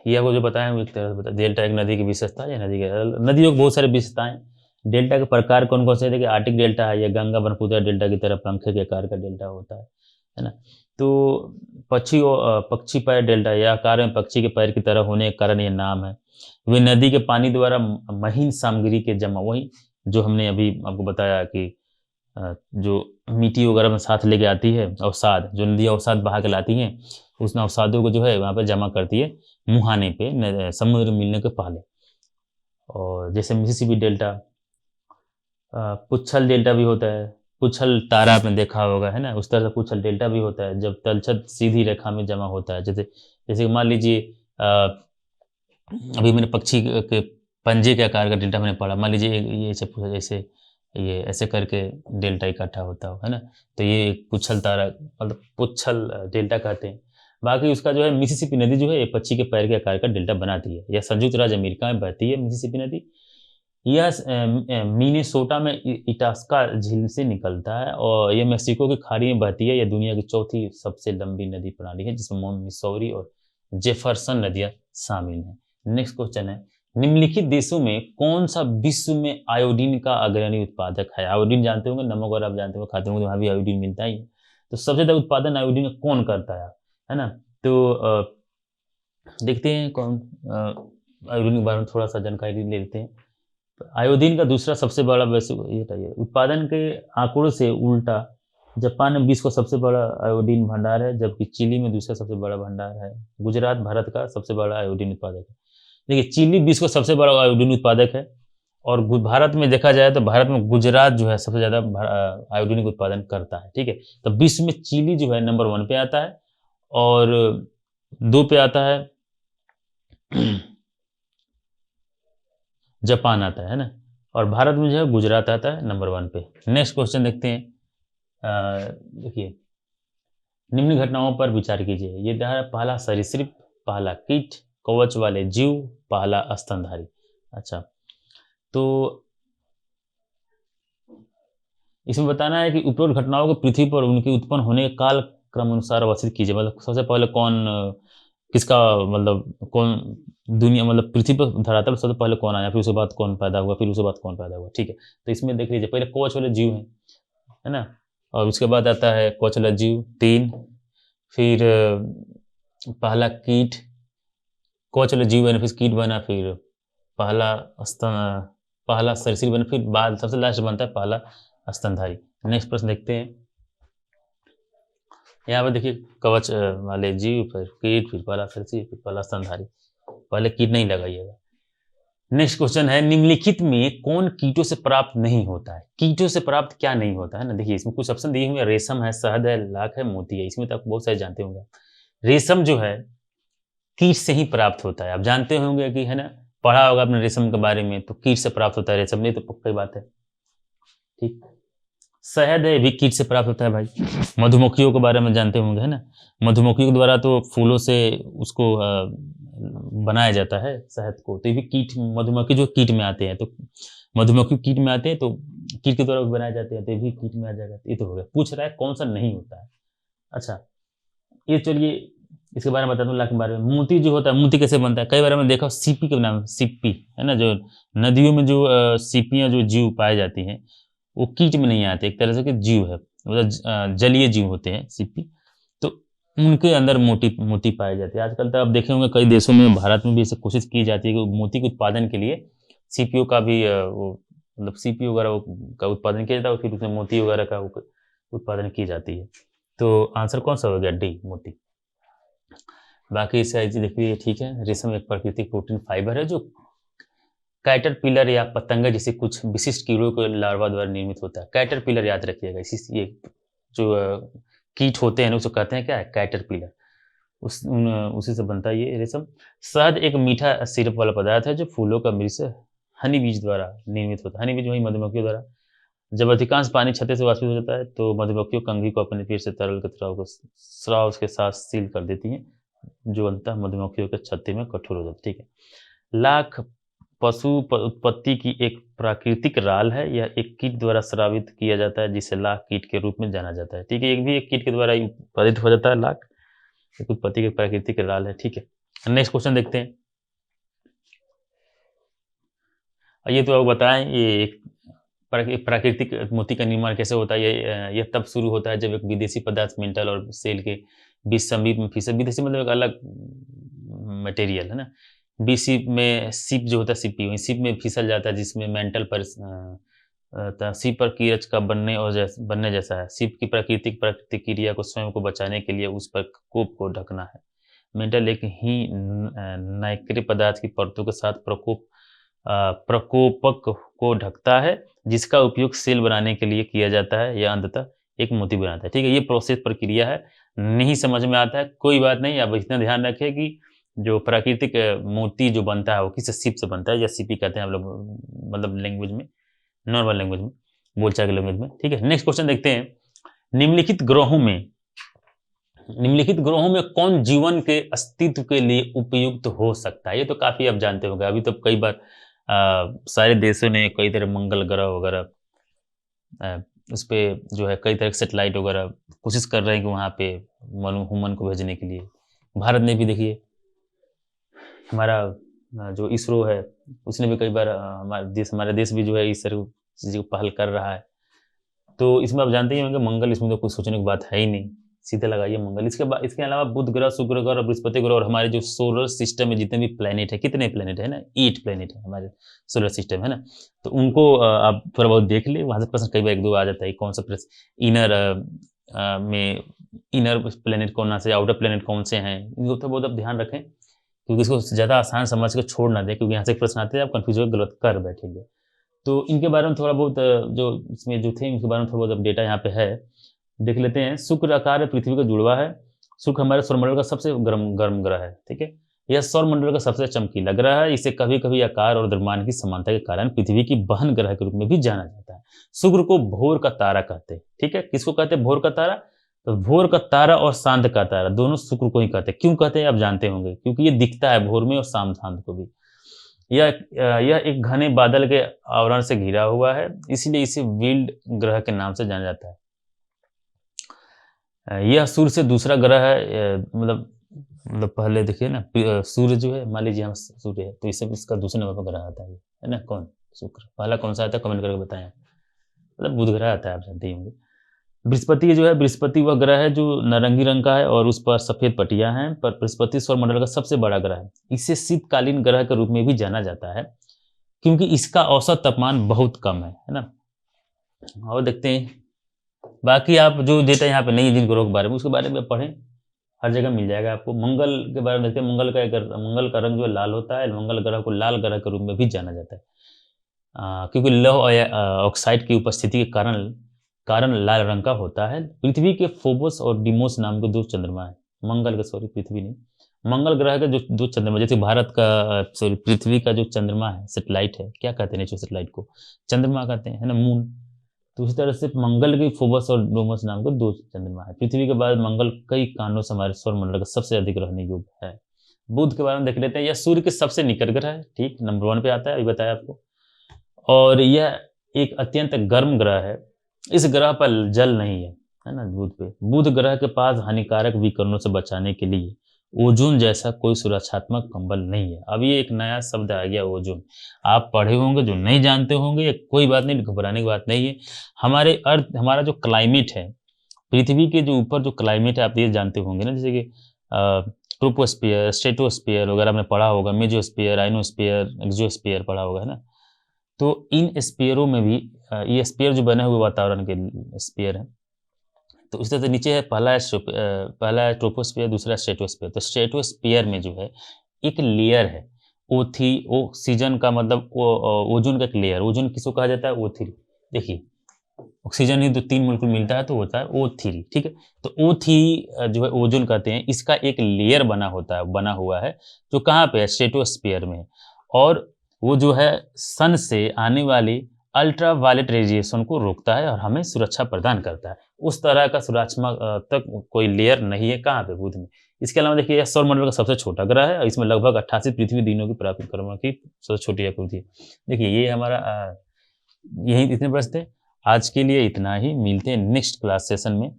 ये आपको जो बताया वो एक तरह से बता, डेल्टा एक नदी की विशेषता है, नदी के नदियों की बहुत सारी विशेषताएं। डेल्टा के प्रकार कौन कौन से हैं? देखिए, आर्टिक डेल्टा है, या गंगा ब्रह्मपुत्र डेल्टा की तरह पंखे के आकार का डेल्टा होता है ना। तो पक्षी पैर डेल्टा, या आकार में पक्षी के पैर की तरह होने के कारण ये नाम है। वे नदी के पानी द्वारा महीन सामग्री के जमा, वही जो हमने अभी आपको बताया कि जो मिट्टी वगैरह में साथ लेके आती है, अवसाद, जो नदी अवसाद बहा के लाती हैं, उस अवसादों को जो है वहाँ पे जमा करती है मुहाने पे, समुद्र मिलने के पहले। और जैसे मिसिसिपी डेल्टा, पुच्छल डेल्टा भी होता है। पुच्छल तारा आपने देखा होगा, है ना, उस तरह से पुच्छल डेल्टा भी होता है, जब तलछट सीधी रेखा में जमा होता है। जैसे जैसे मान लीजिए अभी मैंने पक्षी के पंजे के आकार का डेल्टा मैंने पढ़ा, मान लीजिए ये ऐसे पूछा, जैसे ये ऐसे करके डेल्टा इकट्ठा होता हो, है ना। तो ये एक पुच्छल तारा, मतलब पुच्छल डेल्टा कहते हैं। बाकी उसका जो है मिसिसिपी नदी जो है ये पक्षी के पैर के आकार का डेल्टा बनाती है। यह संयुक्त राज्य अमेरिका में बहती है मिसिसिपी नदी। यह मिनेसोटा में इटास्का झील से निकलता है, और यह मेक्सिको की खाड़ी में बहती है। यह दुनिया की चौथी सबसे लंबी नदी प्रणाली है, जिसमें मिसौरी और जेफरसन नदियां शामिल हैं। नेक्स्ट क्वेश्चन है, निम्नलिखित देशों में कौन सा विश्व में आयोडीन का अग्रणी उत्पादक है? आयोडीन जानते होंगे, नमक, और आप जानते होंगे, खाते होंगे, तो वहाँ भी आयोडीन मिलता ही है। तो सबसे ज्यादा उत्पादन आयोडीन का कौन करता है ना। तो देखते हैं कौन, आयोडीन के बारे में थोड़ा सा जानकारी ले लेते हैं। आयोडीन का दूसरा सबसे बड़ा, वैसे ये उत्पादन के आंकड़ों से उल्टा जापान में विश्व का सबसे बड़ा आयोडीन भंडार है, जबकि चिली में दूसरा सबसे बड़ा भंडार है। गुजरात भारत का सबसे बड़ा आयोडीन उत्पादक है। देखिए, चिली विश्व का सबसे बड़ा आयोडीन उत्पादक है, और भारत में देखा जाए तो भारत में गुजरात जो है सबसे ज्यादा आयोडीन का उत्पादन करता है। ठीक है, तो विश्व में चिली जो है नंबर 1 पे आता है, और 2 पे आता है जापान आता है ना, और भारत में जो है गुजरात आता है नंबर 1 पे। नेक्स्ट क्वेश्चन देखते हैं। देखिए, निम्न घटनाओं पर विचार कीजिए। ये है पहला सरीसृप, पहला कीट, कवच वाले जीव, पहला स्तनधारी। अच्छा, तो इसमें बताना है कि उपरोक्त घटनाओं को पृथ्वी पर उनके उत्पन्न होने के काल क्रम अनुसार अवस्थित कीजिए। मतलब सबसे पहले कौन, किसका, मतलब कौन दुनिया, मतलब पृथ्वी पर धरातल पर सबसे पहले कौन आया, फिर उसके बाद कौन पैदा हुआ, फिर उसके बाद कौन पैदा हुआ। ठीक है, तो इसमें देख लीजिए, पहले कवच वाले जीव हैं, है ना, और उसके बाद आता है कवच वाला जीव 3, फिर पहला कीट, कवच वाला जीव बना, फिर कीट बना, फिर पहला पहला सरीसृप बना, फिर बाद सबसे लास्ट बनता है पहला स्तनधारी। नेक्स्ट प्रश्न देखते हैं। यहाँ पर देखिए, कवच वाले जीव, फिर कीट, फिर पहला सरीसृप, फिर पहला स्तनधारी। पहले कीट नहीं लगाइएगा। नेक्स्ट क्वेश्चन है, निम्नलिखित में कौन कीटों से प्राप्त नहीं होता है? कीटों से प्राप्त क्या नहीं होता है ना। देखिए, इसमें कुछ ऑप्शन दिए हुए, रेशम है, शहद है, लाख है, मोती है। इसमें तो आप बहुत सारे जानते होंगे। रेशम जो है कीट से ही प्राप्त होता है, आप जानते होंगे कि, है ना, पढ़ा होगा आपने रेशम के बारे में, तो कीट से प्राप्त होता है रेशम, नहीं तो पक्की बात है। ठीक, शहद है भी कीट से प्राप्त होता है भाई। मधुमक्खियों के बारे में जानते होंगे, है ना, मधुमक्खियों के द्वारा तो फूलों से उसको बनाया जाता है शहद को। तो ये भी कीट, मधुमक्खी जो कीट में आते हैं, तो मधुमक्खी कीट में आते हैं, तो कीट के द्वारा बनाए जाते हैं, तो ये भी कीट में आ जाएगा। ये तो हो गया। पूछ रहा है कौन सा नहीं होता है। अच्छा, ये चलिए इसके बारे में बताता हूँ, लाख के बारे में। मोती जो होता है, मोती कैसे बनता है? कई बार मैंने देखा सीपी के नाम, सीपी, है ना, जो नदियों में जो सीपियाँ जो जीव पाई जाती हैं, वो कीट में नहीं आते, एक तरह से कि जीव है, मतलब जलीय जीव होते हैं सीपी, तो उनके अंदर मोती मोती पाए जाते हैं। आजकल तो आप देखे होंगे कई देशों में, भारत में भी ऐसे कोशिश की जाती है कि मोती के उत्पादन के लिए सीपीओ का भी वो, मतलब सीपी वगैरह का उत्पादन किया जाता है, और फिर उसमें मोती वगैरह का उत्पादन की जाती है। तो आंसर कौन सा हो गया? डी, मोती। बाकी इसे देखिए, ठीक है, रेशम एक प्राकृतिक प्रोटीन फाइबर है जो कैटरपिलर या पतंगा जैसे कुछ विशिष्ट कीड़ों के लार्वा द्वारा निर्मित होता है। कैटरपिलर याद रखिएगा, इसी ये जो कीट होते हैं उसको कहते हैं क्या है? कैटरपिलर। उसी से बनता है ये रेशम। शहद एक मीठा सिरप वाला पदार्थ है जो फूलों का मिश्र से हनी बीज द्वारा निर्मित होता है। हनी बीज वही मधुमक्खियों द्वारा। जब अधिकांश पानी छत्ते से वाष्पित हो जाता है तो मधुमक्खियों कंघी को अपने पेट से तरल के स्राव के साथ सील कर देती हैं, जो अंततः मधुमक्खियों के छत्ते में कठोर हो जाता है। ठीक है, लाख पशु उत्पत्ति की एक प्राकृतिक राल है। यह एक कीट द्वारा स्रावित किया जाता है जिसे लाख कीट के रूप में जाना जाता है। ठीक है, एक भी एक कीट के द्वारा ही उत्पादित हो जाता है लाख। एक उत्पत्ति की प्राकृतिक राल है। ठीक है, नेक्स्ट क्वेश्चन देखते हैं। ये तो आपको बताएं, ये एक प्राकृतिक मोती का निर्माण कैसे होता है। यह तब शुरू होता है जब एक विदेशी पदार्थ मेंटल और सेल के बीच समीप में फिसल। विदेशी मतलब एक अलग मटेरियल है ना। बीसी में सिप जो होता है, सीपी वही सिप में फिसल जाता है, जिसमें मेंटल पर सिप पर कीरच का बनने जैसा है। सिप की प्राकृतिक प्रतिक्रिया को स्वयं को बचाने के लिए उस पर कोप को ढकना है। मेंटल एक ही नाइक्रे पदार्थ की परतों के साथ प्रकोपक को ढकता है, जिसका उपयोग सेल बनाने के लिए किया जाता है या अंततः एक मोती बनाता है। ठीक है, ये प्रोसेस प्रक्रिया है, नहीं समझ में आता है कोई बात नहीं। आप इतना ध्यान रखें कि जो प्राकृतिक मोती जो बनता है वो किस सिप से बनता है, या सीपी कहते हैं हम लोग, मतलब लैंग्वेज में, नॉर्मल लैंग्वेज में, बोलचाल की लैंग्वेज में। ठीक है, नेक्स्ट क्वेश्चन देखते हैं। निम्नलिखित ग्रहों में कौन जीवन के अस्तित्व के लिए उपयुक्त हो सकता है। ये तो काफी आप जानते होंगे, अभी तो कई बार सारे देशों ने कई तरह मंगल ग्रह वगैरह उस पर जो है कई तरह के सेटेलाइट वगैरह कोशिश कर रहे हैं कि वहाँ पे ह्यूमन को भेजने के लिए। भारत ने भी देखिए, हमारा जो इसरो है उसने भी कई बार हमारे देश भी जो है इस तरह चीज़ को पहल कर रहा है। तो इसमें आप जानते ही होंगे मंगल, इसमें तो कुछ सोचने की बात है ही नहीं, सीधे लगाइए मंगल। इसके अलावा बुध ग्रह, शुक्र ग्रह और बृहस्पति ग्रह और हमारे जो सोलर सिस्टम में जितने भी प्लेनेट है, कितने प्लेनेट है ना, 8 प्लेनेट है हमारे सोलर सिस्टम है ना। तो उनको आप थोड़ा बहुत देख ले, वहाँ से प्रश्न कई बार 1-2 आ जाता है। कौन सा इनर प्लेनेट कौन से, आउटर प्लेनेट कौन से हैं, इनको तो बहुत आप ध्यान रखें, क्योंकि इसको ज़्यादा आसान समझ के छोड़ ना दें, क्योंकि यहाँ से प्रश्न आते हैं आप कन्फ्यूज होकर गलत कर बैठेंगे। तो इनके बारे में थोड़ा बहुत जो इसमें जो थे उनके बारे में थोड़ा बहुत डेटा यहाँ पे है, देख लेते हैं। शुक्र आकार पृथ्वी का जुड़वा है। शुक्र हमारे सौरमंडल का सबसे गर्म ग्रह है। ठीक है, यह सौरमंडल का सबसे चमकीला ग्रह है। इसे कभी कभी आकार और द्रव्यमान की समानता के कारण पृथ्वी की बहन ग्रह के रूप में भी जाना जाता है। शुक्र को भोर का तारा कहते हैं। ठीक है, किसको कहते हैं भोर का तारा, तो भोर का तारा और सांझ का तारा दोनों शुक्र को ही कहते हैं। क्यों कहते हैं आप जानते होंगे, क्योंकि ये दिखता है भोर में और सांझ को भी। यह एक घने बादल के आवरण से घिरा हुआ है, इसलिए इसे विल्ड ग्रह के नाम से जाना जाता है। यह सूर्य से दूसरा ग्रह है, मतलब पहले देखिए ना, सूर्य जो है, मान लीजिए हम सूर्य है, तो इसका दूसरे नंबर पर ग्रह आता है ना, कौन, शुक्र। पहला कौन सा आता है कमेंट करके बताएं, मतलब बुध ग्रह आता है, आप जानते ही होंगे। बृहस्पति जो है, बृहस्पति वह ग्रह है जो नारंगी रंग का है और उस पर सफेद पट्टियां हैं, पर बृहस्पति सौरमंडल का सबसे बड़ा ग्रह है। इसे शीतकालीन ग्रह के रूप में भी जाना जाता है, क्योंकि इसका औसत तापमान बहुत कम है ना। और देखते हैं बाकी, आप जो डेटा यहाँ पे नहीं है जिन ग्रहों के बारे में, उसके बारे में पढ़ें, हर जगह मिल जाएगा आपको। मंगल के बारे में देखते हैं। मंगल का रंग जो है लाल होता है। मंगल ग्रह को लाल ग्रह के रूप में भी जाना जाता है, क्योंकि लौह ऑक्साइड की उपस्थिति के कारण लाल रंग का होता है। पृथ्वी के फोबोस और डिमोस नाम के 2 चंद्रमा है। पृथ्वी नहीं, मंगल ग्रह के जो 2 चंद्रमा, जैसे भारत का पृथ्वी का जो चंद्रमा है, सेटेलाइट है, क्या कहते हैं नेचुरल सेटेलाइट को, चंद्रमा कहते हैं, है ना, मून। तो उसी तरह से मंगल के फोबस और डिमोस नाम के 2 चंद्रमा है। पृथ्वी के बाद मंगल कई कारणों से हमारे सौरमंडल का सबसे अधिक रहने योग्य है। बुध के बारे में देख लेते हैं। यह सूर्य के सबसे निकट ग्रह है, ठीक, नंबर 1 पे आता है, अभी बताया आपको। और यह एक अत्यंत गर्म ग्रह है। इस ग्रह पर जल नहीं है ना, बुध पे। बुध ग्रह के पास हानिकारक विकिरणों से बचाने के लिए ओजोन जैसा कोई सुरक्षात्मक कंबल नहीं है। अब ये एक नया शब्द आ गया, ओजोन। आप पढ़े होंगे, जो नहीं जानते होंगे, कोई बात नहीं, घबराने की बात नहीं है। हमारा जो क्लाइमेट है, पृथ्वी के जो ऊपर जो क्लाइमेट है, आप ये जानते होंगे ना, जैसे कि ट्रोपोस्फीयर, स्ट्रेटोस्फीयर वगैरह में पढ़ा होगा, मेजोस्फीयर, आइनोस्फीयर, एक्सोस्फीयर पढ़ा होगा, है ना। तो इन स्फीयरों में भी ये स्फीयर जो बने हुए वातावरण के स्फीयर है, तो इस तरह से नीचे है, पहला ट्रोपोस्फीयर, दूसरा स्ट्रेटोस्फीयर। तो स्ट्रेटोस्फीयर में जो है एक लेयर है, ऑक्सीजन का, मतलब ओजोन का एक लेयर। ओजोन किसको कहा जाता है, O3। देखिए, ऑक्सीजन ही तो 3 मोलिक्यूल मिलता है, तो होता है O3। ठीक है, तो O3 जो है ओजोन कहते हैं। इसका एक लेयर बना हुआ है, जो कहाँ पे है, स्ट्रेटोस्फीयर में। और वो जो है सन से आने वाली अल्ट्रावायलेट रेडिएशन को रोकता है और हमें सुरक्षा प्रदान करता है। उस तरह का सूर्यात्मक कोई लेयर नहीं है कहाँ पे, बुध में। इसके अलावा देखिए यह सौरमंडल का सबसे छोटा ग्रह है और इसमें लगभग 88 पृथ्वी दिनों की परिक्रमा की सबसे छोटी आकृति है। देखिए ये हमारा यही इतने प्रश्न थे। आज के लिए इतना ही, मिलते हैं नेक्स्ट क्लास सेशन में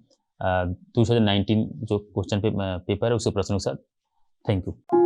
2019 जो क्वेश्चन पेपर है उसके प्रश्नों के साथ। Thank you.